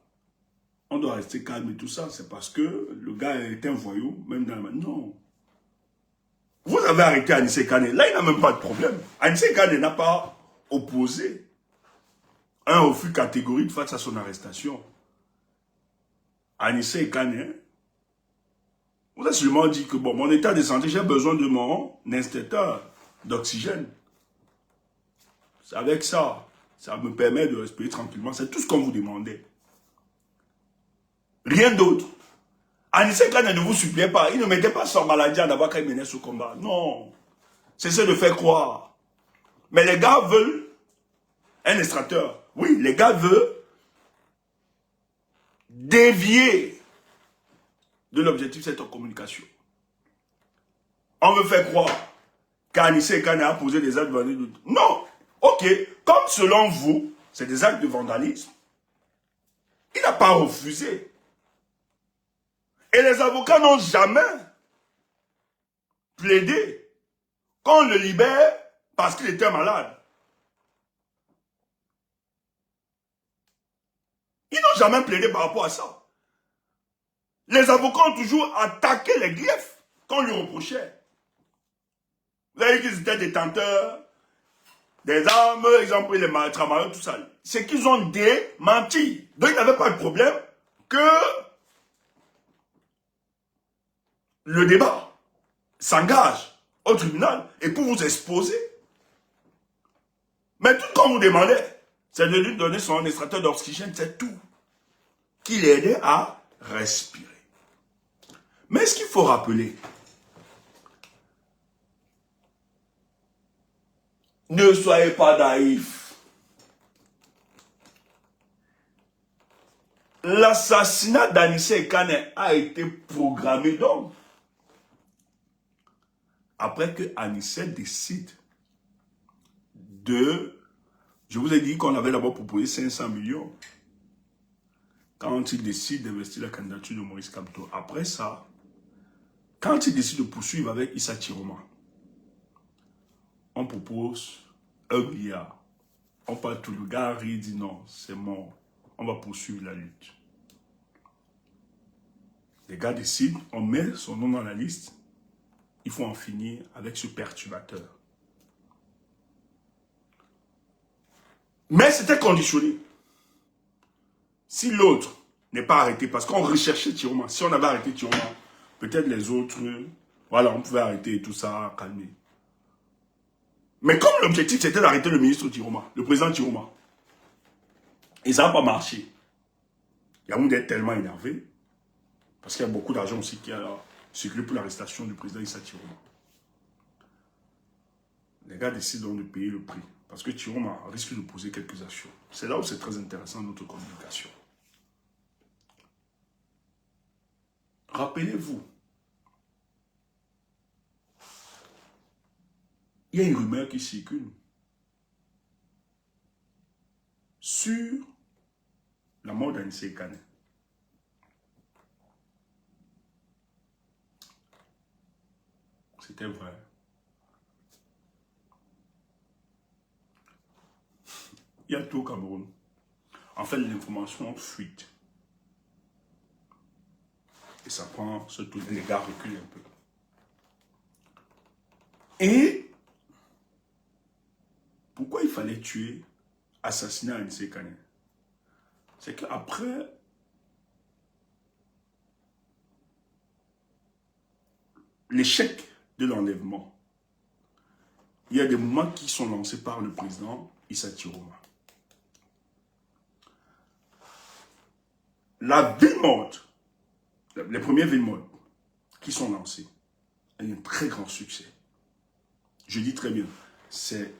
on doit rester calme et tout ça. C'est parce que le gars est un voyou, même dans la... Non. Vous avez arrêté Anissé Kane. Là, il n'a même pas de problème. Anissé Kane n'a pas opposé un refus catégorique face à son arrestation. Anissé Kane, vous avez seulement dit que, bon, mon état de santé, j'ai besoin de mon instincteur d'oxygène. C'est avec ça. Ça me permet de respirer tranquillement. C'est tout ce qu'on vous demandait. Rien d'autre. Anissé Kane ne vous suppliait pas. Il ne mettait pas son maladie en avant quand il menait ce combat. Non. C'est ça de faire croire. Mais les gars veulent un extracteur. Oui, les gars veulent dévier de l'objectif de cette communication. On veut faire croire qu'Anissé Kane a posé des actes de vandalisme. Non. Ok. Comme selon vous, c'est des actes de vandalisme, il n'a pas refusé. Et les avocats n'ont jamais plaidé qu'on le libère parce qu'il était malade. Ils n'ont jamais plaidé par rapport à ça. Les avocats ont toujours attaqué les griefs qu'on lui reprochait. Vous avez dit qu'ils étaient détenteurs des armes, ils ont pris les travailleurs, tout ça. C'est qu'ils ont démenti. Donc il n'avait pas de problème que le débat s'engage au tribunal et pour vous exposer. Mais tout ce qu'on vous demandait, c'est de lui donner son extracteur d'oxygène, c'est tout. Qui l'aidait à respirer. Mais ce qu'il faut rappeler, ne soyez pas naïfs. L'assassinat d'Anissé Kane a été programmé donc. Après que Anissé décide de... Je vous ai dit qu'on avait d'abord proposé 500 millions. Quand il décide d'investir la candidature de Maurice Kamto. Après ça, quand il décide de poursuivre avec Issa Chiroma, on propose 1 milliard. On parle tout, le gars rit, dit non, c'est mort. On va poursuivre la lutte. Les gars décident, on met son nom dans la liste. Il faut en finir avec ce perturbateur. Mais c'était conditionné. Si l'autre n'est pas arrêté, parce qu'on recherchait Chiroma, si on avait arrêté Chiroma, peut-être les autres, voilà, on pouvait arrêter et tout ça, calmer. Mais comme l'objectif c'était d'arrêter le ministre Chiroma, le président Chiroma, et ça n'a pas marché. Yaoundé est tellement énervé, parce qu'il y a beaucoup d'argent aussi qui a circulé pour l'arrestation du président Issa Chiroma. Les gars décident donc de payer le prix, parce que Chiroma risque de poser quelques actions. C'est là où c'est très intéressant notre communication. Rappelez-vous, il y a une rumeur qui circule sur la mort d'Anissé Kane. C'était vrai. Il y a tout au Cameroun. En fait, l'information fuite. Et ça prend surtout les gars reculent un peu. Et pourquoi il fallait tuer, assassiner Anissé Kane? C'est qu'après l'échec de l'enlèvement, il y a des mouvements qui sont lancés par le président Issa Chiroma. La ville morte, les premières villes mortes qui sont lancées, il y a un très grand succès. Je dis très bien, c'est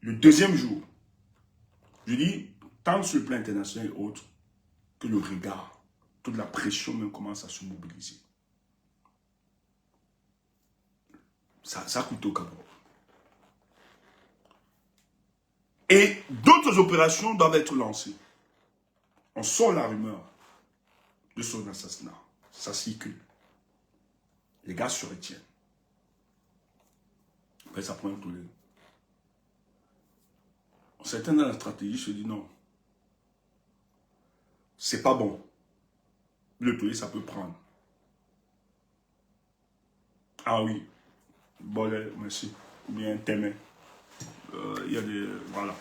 le deuxième jour. Je dis, tant sur le plan international et autres, que le regard, toute la pression même commence à se mobiliser. Ça coûte au Cameroun. Et d'autres opérations doivent être lancées. On sort la rumeur de son assassinat. Ça circule. Les gars se retiennent. Après, ça prend un tollé. Certains dans la stratégie se disent non. C'est pas bon. Le tollé, ça peut prendre. Ah oui. Bon, merci. Bien, t'aimer. Il y a des... Voilà.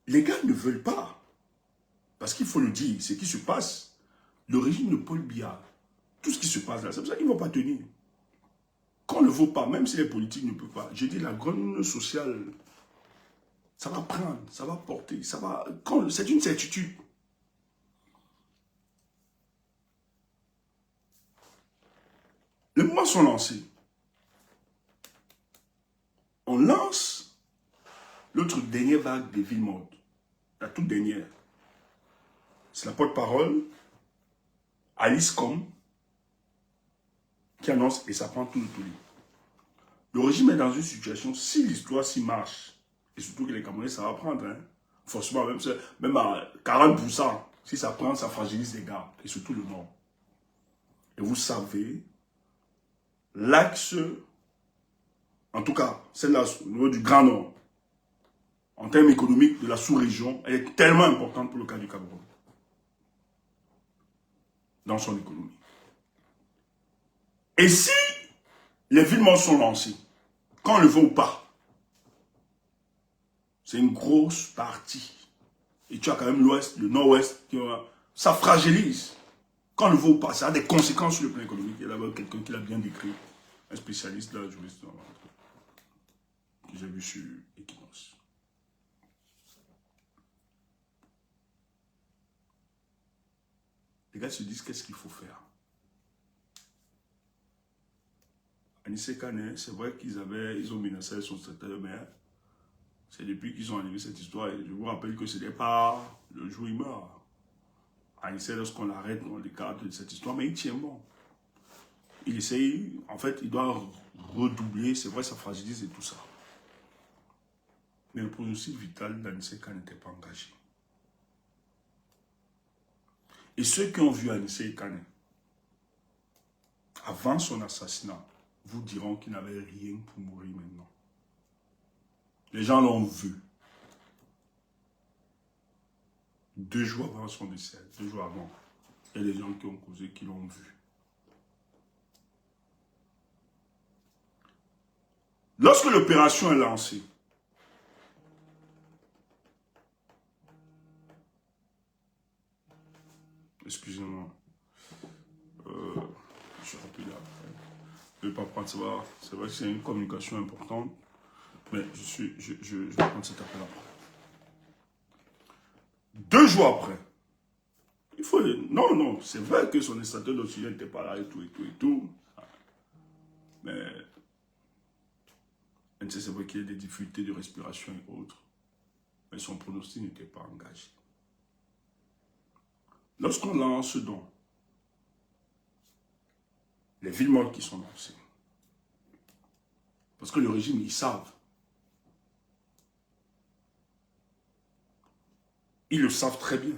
Les gars ne veulent pas. Parce qu'il faut le dire, ce qui se passe, le régime de Paul Biya, tout ce qui se passe là, c'est pour ça qu'ils ne vont pas tenir. Quand on ne veut pas, même si les politiques ne peuvent pas, je dis la grande sociale, ça va prendre, ça va porter, ça va... C'est une certitude. Les mouvements sont lancés. On lance l'autre dernière vague des villes mortes. La toute dernière. C'est la porte-parole, Alice Com, qui annonce et ça prend tout le tollé. Le régime est dans une situation, si l'histoire s'y marche, et surtout que les Camerounais, ça va prendre, hein, forcément, même à 40%, si ça prend, ça fragilise les gars, et surtout le Nord. Et vous savez, l'axe, en tout cas, celle-là, au niveau du Grand Nord, en termes économiques de la sous-région, elle est tellement importante pour le cas du Cameroun. Dans son économie. Et si les villes mortes sont lancées, qu'on le veut ou pas, c'est une grosse partie. Et tu as quand même l'ouest, le nord-ouest, ça fragilise. Qu'on le veut ou pas, ça a des conséquences sur le plan économique. Il y a d'abord quelqu'un qui l'a bien décrit, un spécialiste, là, juriste, que j'ai vu sur Equinox. Les gars se disent qu'est-ce qu'il faut faire. Anissé Kane, c'est vrai qu'ils ont menacé son secrétaire maire. C'est depuis qu'ils ont enlevé cette histoire. Et je vous rappelle que ce n'est pas le jour où il meurt. Anissé, lorsqu'on l'arrête, on l'écarte de cette histoire, mais il tient bon. Il essaye, en fait, il doit redoubler. C'est vrai, ça fragilise et tout ça. Mais le pronostic vital d'Anissé Kane n'était pas engagé. Et ceux qui ont vu Anissé Kane avant son assassinat vous diront qu'il n'avait rien pour mourir maintenant. Les gens l'ont vu. 2 jours avant son décès, 2 jours avant, il y a des gens qui ont causé, qui l'ont vu. Lorsque l'opération est lancée, excusez-moi, je suis rapide là. Je ne vais pas prendre ça. C'est vrai que c'est une communication importante, mais je vais prendre cet appel après. 2 jours après, il faut... Non, c'est vrai que son instincteur d'oxygène n'était pas là et tout. Mais c'est vrai qu'il y a des difficultés de respiration et autres. Mais son pronostic n'était pas engagé. Lorsqu'on lance donc les villes mortes qui sont lancées. Parce que le régime, ils savent. Ils le savent très bien.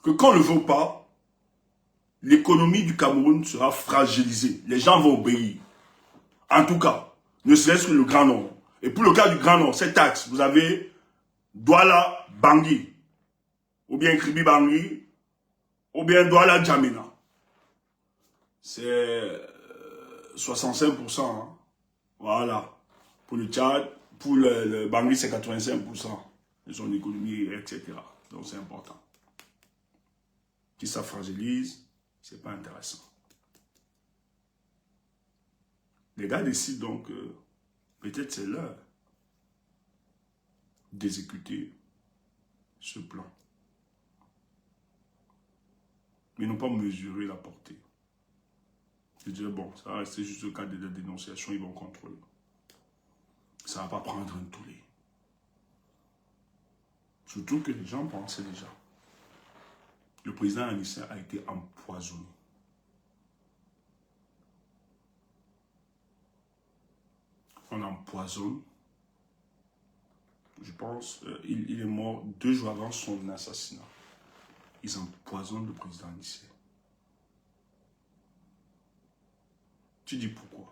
Que quand on ne le veut pas, l'économie du Cameroun sera fragilisée. Les gens vont obéir. En tout cas, ne serait-ce que le Grand Nord. Et pour le cas du Grand Nord, cette axe, vous avez Douala Bangui, ou bien Kribi Bangui, ou bien Douala Djamena. C'est 65%. Hein. Voilà. Pour le Tchad, pour le Bangui, c'est 85% de son économie, etc. Donc c'est important. Qui ça fragilise, c'est pas intéressant. Les gars décident donc que peut-être c'est l'heure d'exécuter ce plan. Mais ils n'ont pas mesuré la portée. Je dirais, bon, ça va rester juste le cadre de la dénonciation, ils vont contrôler. Ça ne va pas prendre un tollé. Surtout que les gens pensaient déjà. Le président Anissa a été empoisonné. On empoisonne. Je pense, il est mort 2 jours avant son assassinat. Ils empoisonnent le président Anissa. Tu dis pourquoi?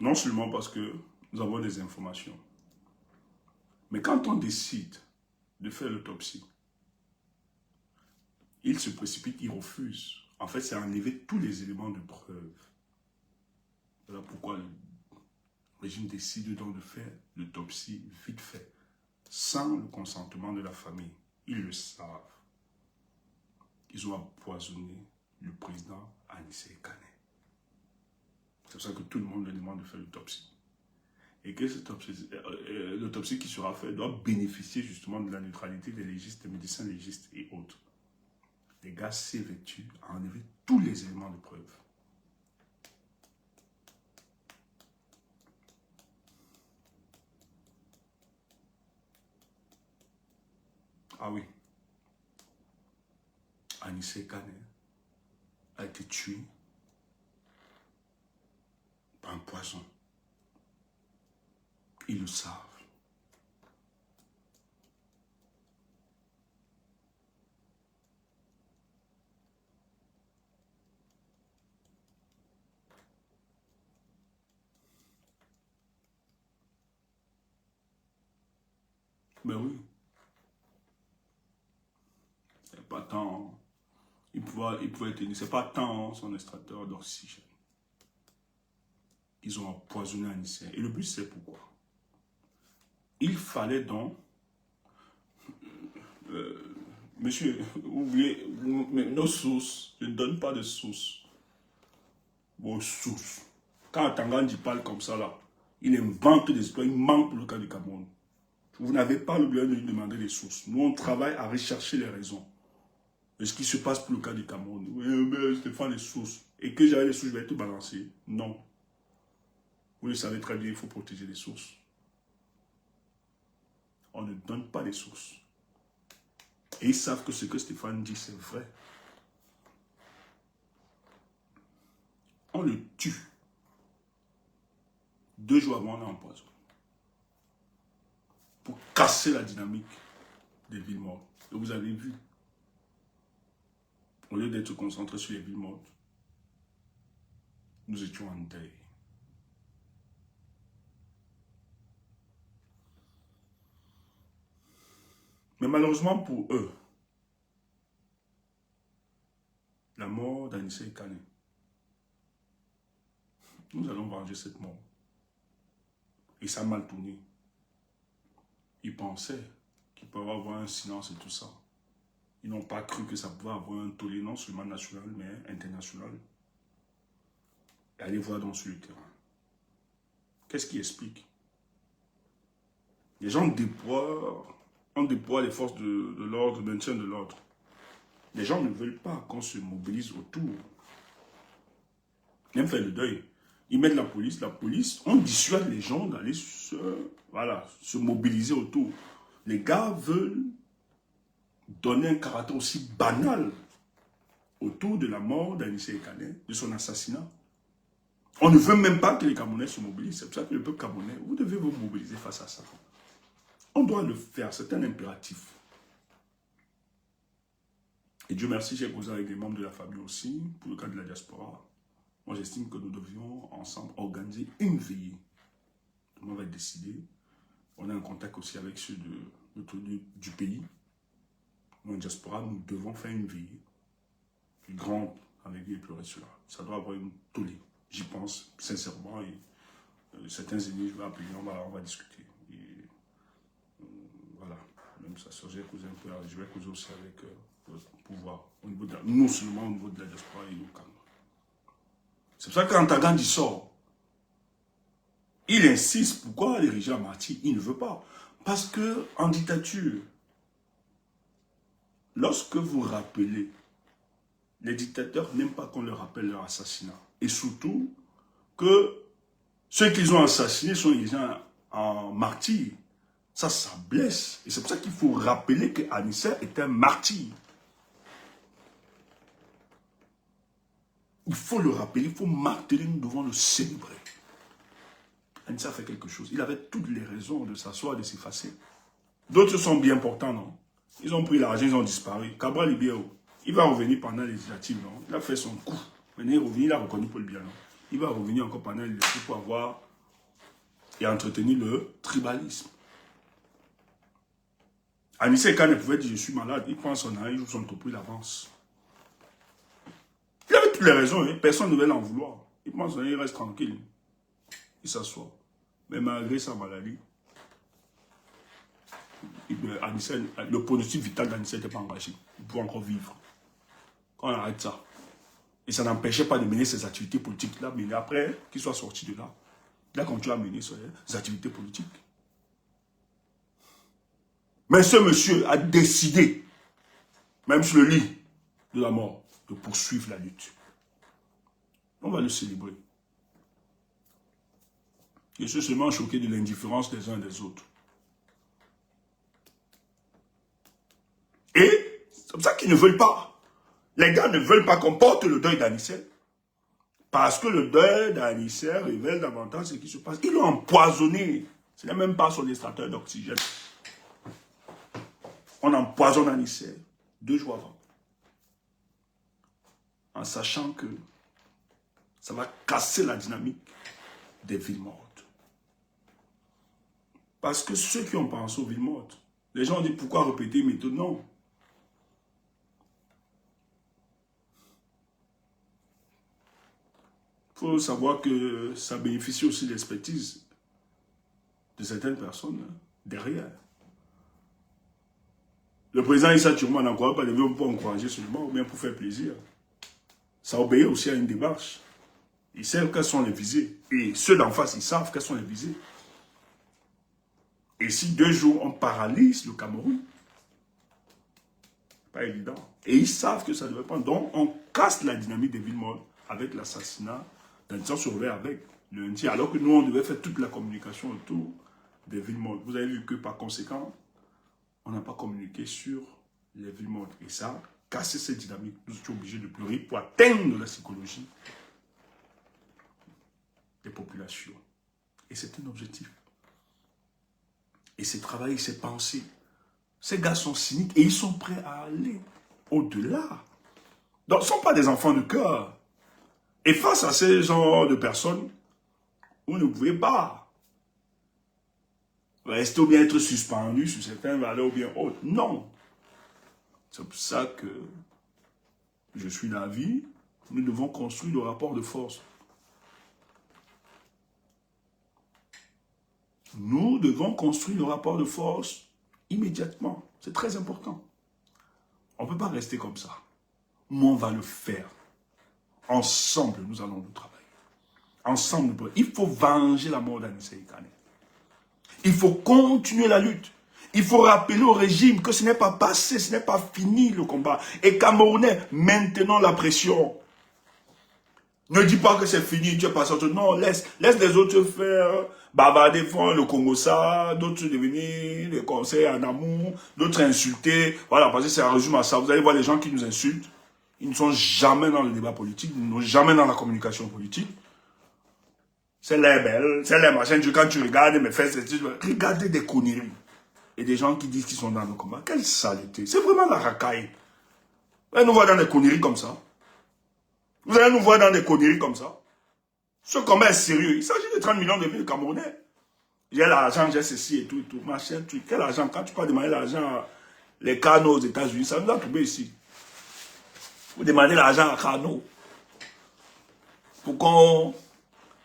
Non seulement parce que nous avons des informations, mais quand on décide de faire l'autopsie, il se précipite, il refuse. En fait, c'est enlever tous les éléments de preuve. Voilà pourquoi le régime décide donc de faire l'autopsie vite fait, sans le consentement de la famille. Ils le savent. Ils ont empoisonné le président Anissé Kane. C'est pour ça que tout le monde le demande de faire l'autopsie. Et que cette l'autopsie qui sera faite doit bénéficier justement de la neutralité des légistes, des médecins légistes et autres. Les gars s'est vêtu à enlever tous les éléments de preuve. Ah oui. Anissé Kane a été tué par un poison. Ils le savent. Ben oui. C'est pas tant. Il pouvait tenir. C'est pas tant son extracteur d'oxygène. Ils ont empoisonné Anissé. Et le but, c'est pourquoi? Il fallait donc... monsieur, vous voulez... Nos sources, je ne donne pas de sources. Vos sources. Quand Tangandji parle comme ça, là, il invente des histoires, il manque pour le cas du Cameroun. Vous n'avez pas le besoin de lui demander des sources. Nous, on travaille à rechercher les raisons de ce qui se passe pour le cas du Cameroun. Oui, mais Stéphane, les sources. Et que j'avais les sources, je vais tout balancer. Non. Vous le savez très bien, il faut protéger les sources. On ne donne pas les sources. Et ils savent que ce que Stéphane dit, c'est vrai. On le tue. 2 jours avant, on l'empoisonne. Pour casser la dynamique des villes mortes. Et vous avez vu, au lieu d'être concentrés sur les villes mortes, nous étions en deuil. Mais malheureusement pour eux, la mort d'Anissé Kane, nous allons venger cette mort. Et ça a mal tourné. Ils pensaient qu'il pouvait avoir un silence et tout ça. Ils n'ont pas cru que ça pouvait avoir un tollé non seulement national, mais international. Et allez voir donc sur le terrain. Qu'est-ce qui explique? Les gens on déploie les forces de l'ordre, le maintien de l'ordre. Les gens ne veulent pas qu'on se mobilise autour. Même faire le deuil. Ils mettent la police, on dissuade les gens d'aller se mobiliser autour. Les gars veulent donner un caractère aussi banal autour de la mort d'Anissé Ekane, de son assassinat. On ne veut même pas que les Camerounais se mobilisent. C'est pour ça que le peuple camerounais, vous devez vous mobiliser face à ça. On doit le faire, c'est un impératif. Et Dieu merci, j'ai causé avec des membres de la famille aussi, pour le cas de la diaspora. Moi, j'estime que nous devions ensemble organiser une veillée. Tout le monde va être décidé. On a un contact aussi avec ceux du pays. Nous, en diaspora, nous devons faire une veillée. Une grande, avec lui et pleurer cela. Ça doit avoir une tollée. J'y pense sincèrement. Et, certains aînés, je vais appeler, on va discuter. Et, voilà. Même ça, j'ai causé un peu, je vais causer aussi avec le pouvoir. Au niveau de non seulement au niveau de la diaspora et au Cameroun. C'est pour ça que quand Antagandi sort, il insiste. Pourquoi l'ériger en martyr? Il ne veut pas. Parce que en dictature, lorsque vous rappelez, les dictateurs n'aiment pas qu'on leur rappelle leur assassinat. Et surtout, que ceux qu'ils ont assassinés sont les gens en martyr. Ça blesse. Et c'est pour ça qu'il faut rappeler que Anissé est un martyr. Il faut le rappeler, il faut marteler, nous devons le célébrer. Anissé a fait quelque chose. Il avait toutes les raisons de s'asseoir, de s'effacer. D'autres sont bien portants, non? Ils ont pris l'argent, ils ont disparu. Cabral Libéo, il va revenir pendant les législatives, non? Il a fait son coup. Maintenant, il revient, il a reconnu Paul Biya, non? Il va revenir encore pendant les législatives pour avoir et entretenir le tribalisme. Anissé Ekane pouvait dire je suis malade, il prend son argent, il joue son topo, il avance. Il avait toutes les raisons, hein? Personne ne devait l'en vouloir. Il prend son argent, il reste tranquille. Il s'assoit. Mais malgré sa maladie, le pronostic vital d'Anissé n'était pas engagé. Il pouvait encore vivre. Quand on arrête ça. Et ça n'empêchait pas de mener ses activités politiques là, mais après qu'il soit sorti de là, il a continué à mener ses activités politiques. Mais ce monsieur a décidé, même sur le lit de la mort, de poursuivre la lutte. On va le célébrer. Je suis seulement choqué de l'indifférence des uns et des autres. Et c'est comme ça qu'ils ne veulent pas. Les gars ne veulent pas qu'on porte le deuil d'Anissé. Parce que le deuil d'Anissé révèle davantage ce qui se passe. Ils l'ont empoisonné. Ce n'est même pas son extracteur d'oxygène. On empoisonne Anissé 2 jours avant. En sachant que ça va casser la dynamique des villes mortes. Parce que ceux qui ont pensé aux villes mortes, les gens disent pourquoi répéter une méthode? Non. Il faut savoir que ça bénéficie aussi de l'expertise de certaines personnes derrière. Le président Issa Turma n'encourage pas les gens pour encourager seulement ou bien pour faire plaisir. Ça obéit aussi à une démarche. Ils savent quelles sont les visées. Et ceux d'en face, ils savent quelles sont les visées. Et si 2 jours, on paralyse le Cameroun, c'est pas évident. Et ils savent que ça ne devait pas. Donc, on casse la dynamique des villes mortes avec l'assassinat d'Anissé Surveille avec lundi, alors que nous, on devait faire toute la communication autour des villes mortes. Vous avez vu que par conséquent, on n'a pas communiqué sur les villes mortes. Et ça a cassé cette dynamique. Nous étions obligés de pleurer pour atteindre la psychologie des populations. Et c'est un objectif. Et c'est travailler, c'est penser. Ces gars sont cyniques et ils sont prêts à aller au-delà. Donc, ce ne sont pas des enfants de cœur. Et face à ces genres de personnes, vous ne pouvez pas rester ou bien être suspendu sur certaines valeurs ou bien autres. Non. C'est pour ça que je suis d'avis, nous devons construire le rapport de force. Nous devons construire le rapport de force immédiatement. C'est très important. On ne peut pas rester comme ça. Mais on va le faire. Ensemble, nous allons nous travailler. Ensemble, il faut venger la mort d'Anissé Ekane. Il faut continuer la lutte. Il faut rappeler au régime que ce n'est pas passé, ce n'est pas fini le combat. Et Camerounais, maintenons la pression. Ne dis pas que c'est fini, tu es passé autre. Non, laisse les autres faire bavarder, font le Congo ça, d'autres devenir des conseils en amour, d'autres insulter. Voilà, parce que c'est un résumé à ça. Vous allez voir les gens qui nous insultent. Ils ne sont jamais dans le débat politique, ils ne sont jamais dans la communication politique. C'est les belles, c'est les machins. Quand tu regardes mes fesses, regardez des conneries. Et des gens qui disent qu'ils sont dans le combat. Quelle saleté. C'est vraiment la racaille. Vous allez nous voir dans des conneries comme ça. Vous allez nous voir dans des conneries comme ça. Ce combat est sérieux. Il s'agit de 30 millions de villes Camerounais. J'ai l'argent, j'ai ceci et tout, machin, truc. Quel argent? Quand tu peux demander l'argent, les canaux aux États-Unis, ça nous a trouvé ici. Vous demandez l'argent à Kano. Pour qu'on...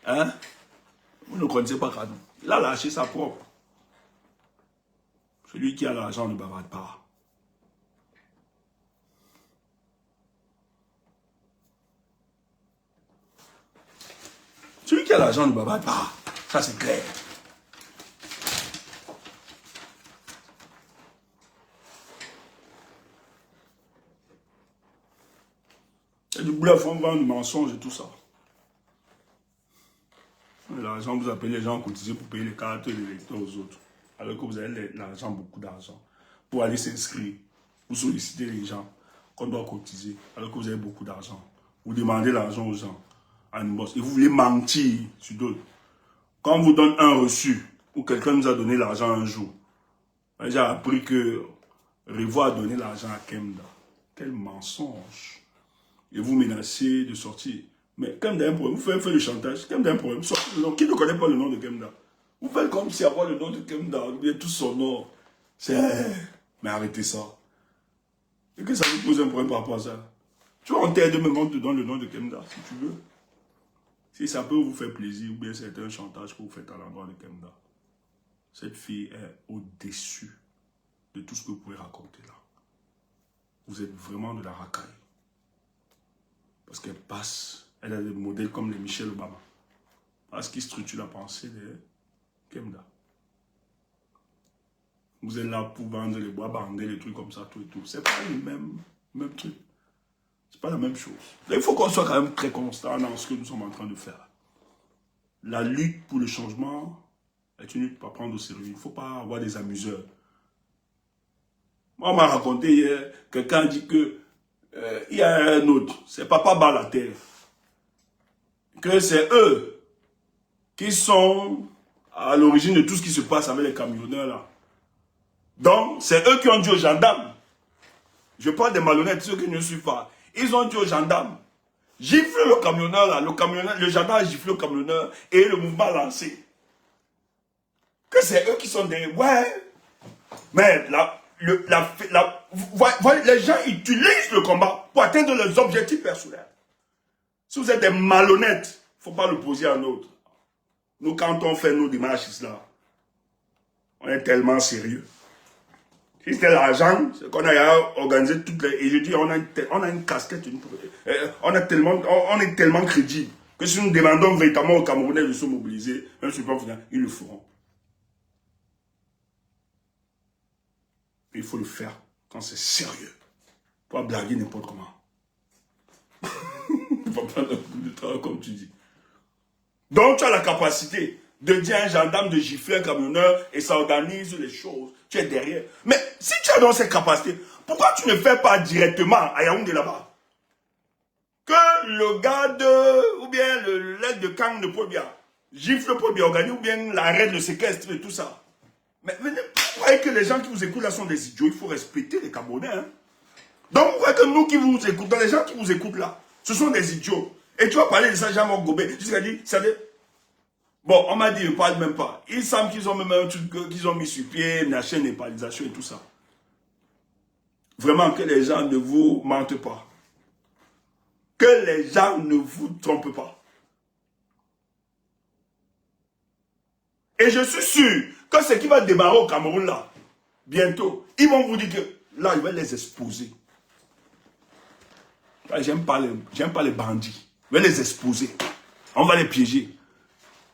Hein? Vous ne connaissez pas Kano. Il a lâché sa propre. Celui qui a l'argent ne bavarde pas. Celui qui a l'argent ne bavarde pas. Ça, c'est clair. C'est du bluff, on vend du mensonge et tout ça. L'argent, vous appelez les gens à cotiser pour payer les cartes et les lecteurs aux autres. Alors que vous avez l'argent, beaucoup d'argent. Pour aller s'inscrire, vous sollicitez les gens qu'on doit cotiser. Alors que vous avez beaucoup d'argent. Vous demandez l'argent aux gens à une bosse. Et vous voulez mentir sur d'autres. Quand on vous donne un reçu, ou quelqu'un nous a donné l'argent un jour, j'ai appris que Revo a donné l'argent à Kemda. Quel mensonge. Et vous menacez de sortir. Mais Kemda a un problème. Vous faites le chantage. Kemda a un problème. Sortez le nom. Qui ne connaît pas le nom de Kemda? Vous faites comme si avoir le nom de Kemda, ou bien tout son nom. Mais arrêtez ça. Et que ça vous pose un problème par rapport à ça? Tu vas en terre de me montrer dans le nom de Kemda, si tu veux. Si ça peut vous faire plaisir, ou bien c'est un chantage que vous faites à l'endroit de Kemda. Cette fille est au-dessus de tout ce que vous pouvez raconter là. Vous êtes vraiment de la racaille. Parce qu'elle passe, elle a des modèles comme les Michelle Obama. Parce qu'il structure la pensée de Kemda. Vous êtes là pour vendre les bois bandés, les trucs comme ça, tout et tout. C'est pas le même truc. C'est pas la même chose. Là, il faut qu'on soit quand même très constant dans ce que nous sommes en train de faire. La lutte pour le changement est une lutte pour prendre au sérieux. Il ne faut pas avoir des amuseurs. Moi, on m'a raconté hier, quelqu'un dit que il y a un autre, c'est Papa Balater, que c'est eux qui sont à l'origine de tout ce qui se passe avec les camionneurs là. Donc, c'est eux qui ont dit aux gendarmes, je parle des malhonnêtes, ceux qui ne suivent pas, ils ont dit aux gendarmes, gifle le camionneur là, le gendarme a giflé le camionneur et le mouvement a lancé. Que c'est eux qui sont derrière. Ouais, mais les gens utilisent le combat pour atteindre leurs objectifs personnels. Si vous êtes des malhonnêtes, il ne faut pas l'opposer à un autre. Nous, quand on fait nos démarches là, on est tellement sérieux. Si c'était l'argent, c'est qu'on a organisé toutes les... Et je dis, on a une casquette, on est tellement crédible que si nous demandons véritablement aux Camerounais de se mobiliser, même si ils le feront. Il faut le faire quand c'est sérieux. Pas blaguer n'importe comment. Il faut prendre un coup de travail comme tu dis. Donc tu as la capacité de dire à un gendarme de gifler un camionneur et ça organise les choses. Tu es derrière. Mais si tu as donc cette capacité, pourquoi tu ne fais pas directement à Yaoundé là-bas? Que le gars ou bien l'aide de Kang de Pobia gifle Pobia, organise ou bien l'arrête, le séquestre et tout ça. Mais vous croyez que les gens qui vous écoutent là sont des idiots? Il faut respecter les Camerounais. Hein? Donc vous croyez que nous qui vous écoutons, les gens qui vous écoutent là, ce sont des idiots. Et tu vas parler de ça, Jean-Marc Gobet. Tu sais dit, bon, on m'a dit, ils ne parlent même pas. Il semble qu'ils ont même un truc qu'ils ont mis sur pied, machin, népalisation et tout ça. Vraiment que les gens ne vous mentent pas. Que les gens ne vous trompent pas. Et je suis sûr que ce qui va démarrer au Cameroun là, bientôt, ils vont vous dire que là, ils vont les exposer. J'aime pas les bandits. Je vais les exposer. On va les piéger.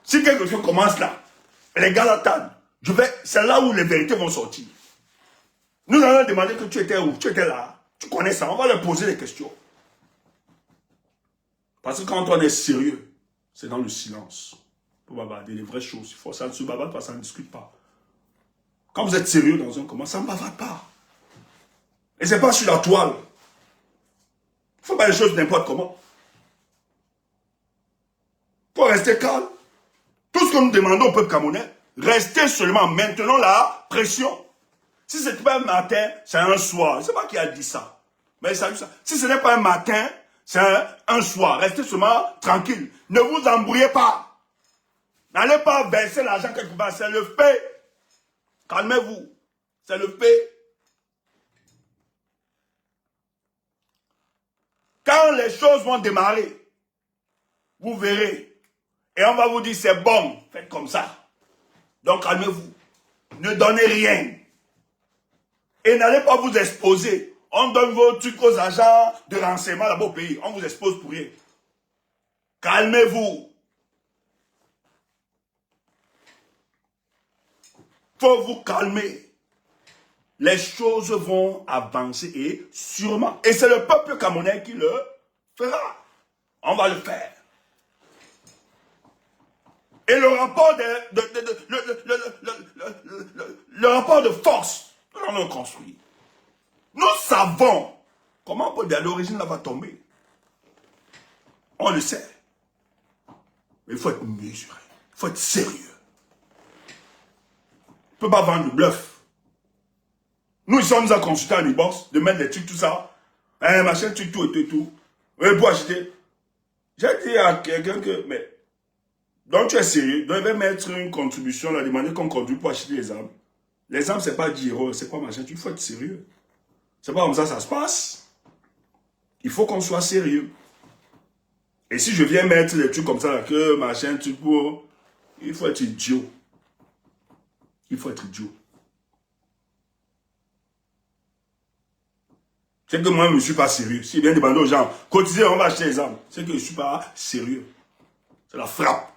Si quelque chose commence là, les gars l'attendent. C'est là où les vérités vont sortir. Nous allons demander que tu étais où? Tu étais là. Tu connais ça. On va leur poser des questions. Parce que quand on est sérieux, c'est dans le silence. Pour bavarder les vraies choses. Ça ne se bavarde pas, ça ne discute pas. Quand vous êtes sérieux dans un comment, ça ne bavarde pas. Et c'est pas sur la toile. Il ne faut pas les choses n'importe comment. Il faut rester calme. Tout ce que nous demandons au peuple camerounais, restez seulement, maintenant la pression. Si ce n'est pas un matin, c'est un soir. Je ne sais pas qui a dit ça. Mais ça, si ce n'est pas un matin, c'est un soir. Restez seulement tranquille. Ne vous embrouillez pas. N'allez pas verser l'argent quelque part. C'est le fait. Calmez-vous. C'est le fait. Quand les choses vont démarrer, vous verrez. Et on va vous dire, c'est bon. Faites comme ça. Donc calmez-vous. Ne donnez rien. Et n'allez pas vous exposer. On donne vos trucs aux agents de renseignement là-bas au pays. On vous expose pour rien. Calmez-vous. Faut vous calmer. Les choses vont avancer et sûrement. Et c'est le peuple camerounais qui le fera. On va le faire. Et le rapport le rapport de force, nous l'avons construit. Nous savons comment à l'origine va tomber. On le sait. Mais il faut être mesuré. Il faut être sérieux. On ne peut pas vendre le bluff. Nous, ici, on nous a consulté à l'e-box, de mettre des trucs, tout ça. Machin, truc, tout et tout. Pour acheter. J'ai dit à quelqu'un que, mais, donc tu es sérieux, donc il va mettre une contribution, la demander qu'on contribue pour acheter les armes. Les armes, c'est pas 10 €, c'est pas machin, il faut être sérieux. C'est pas comme ça se passe. Il faut qu'on soit sérieux. Et si je viens mettre des trucs comme ça, là, que machin, truc pour, il faut être idiot. Il faut être idiot. C'est que moi, je ne suis pas sérieux. Si bien demander aux gens, cotisez, on va acheter les armes. C'est que je ne suis pas sérieux. C'est la frappe.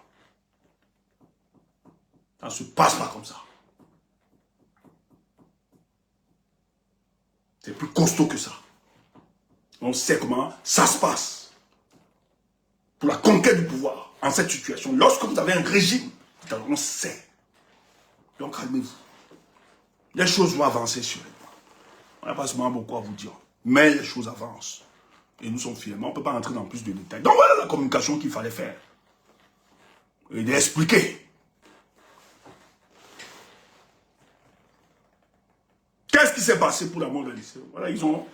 Ça ne se passe pas comme ça. C'est plus costaud que ça. On sait comment ça se passe. Pour la conquête du pouvoir, en cette situation, lorsque vous avez un régime, on sait. Donc calmez-vous. Les choses vont avancer sur les points. On n'a pas seulement beaucoup à vous dire. Mais les choses avancent. Et nous sommes fiers. Mais on ne peut pas rentrer dans plus de détails. Donc voilà la communication qu'il fallait faire. Et d'expliquer. Qu'est-ce qui s'est passé pour la mort de lycée? Voilà, ils ont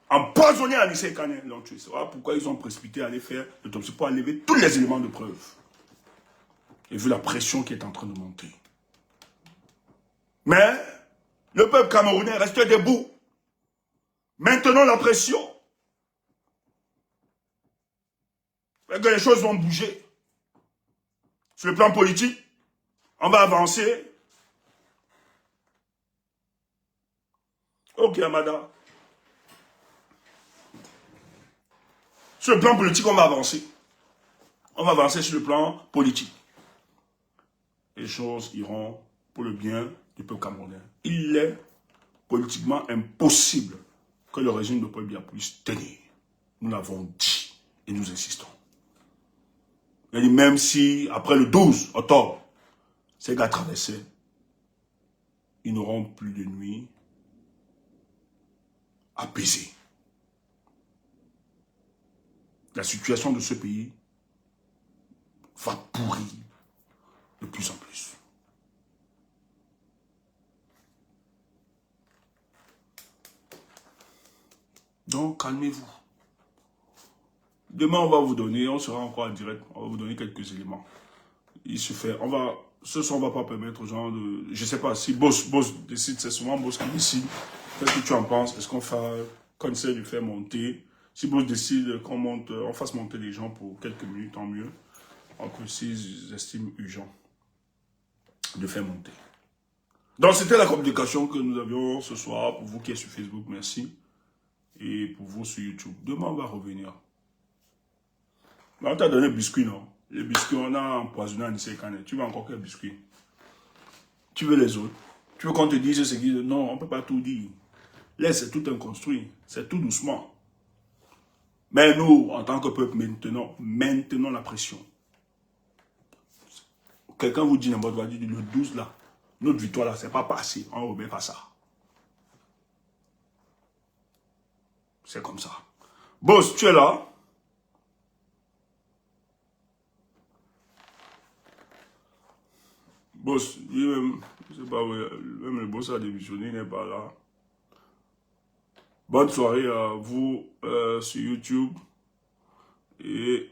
empoisonné un lycée Kané. Voilà pourquoi ils ont précipité à aller faire l'autopsie pour enlever tous les éléments de preuve. Et vu la pression qui est en train de monter. Mais le peuple camerounais reste debout. Maintenant la pression. Que les choses vont bouger. Sur le plan politique, on va avancer. Ok, Amada. Sur le plan politique, on va avancer. On va avancer sur le plan politique. Les choses iront pour le bien du peuple camerounais. Il est politiquement impossible que le régime de Paul Biya puisse tenir. Nous l'avons dit et nous insistons. Il dit même si, après le 12 octobre, ces gars traversaient, ils n'auront plus de nuit apaisée. La situation de ce pays va pourrir de plus en plus. Donc, calmez-vous. Demain, on va vous donner, on sera encore en direct, on va vous donner quelques éléments. Il se fait, ce soir, on ne va pas permettre aux gens de, je ne sais pas, si Boss décide, c'est souvent Boss qui décide. Qu'est-ce que tu en penses? Est-ce qu'on essaie de faire monter? Si Boss décide qu'on monte, on fasse monter les gens pour quelques minutes, tant mieux. Encore s'ils estiment urgent de faire monter. Donc, c'était la communication que nous avions ce soir. Pour vous qui êtes sur Facebook, merci. Et pour vous sur YouTube. Demain, on va revenir. On t'a donné le biscuit, non? Les biscuits, on a empoisonné un lycée Kané. Tu veux encore quel biscuit? Tu veux les autres? Tu veux qu'on te dise ce qui... Non, on ne peut pas tout dire. Laisse, c'est tout un construit. C'est tout doucement. Mais nous, en tant que peuple, maintenons la pression. Quelqu'un vous dit n'importe quoi, dit le 12 là, notre victoire là, c'est pas passé, on ne remet pas ça. C'est comme ça. Boss, tu es là? Boss, lui-même, je sais pas, même le boss a démissionné, il n'est pas là. Bonne soirée à vous sur YouTube. Et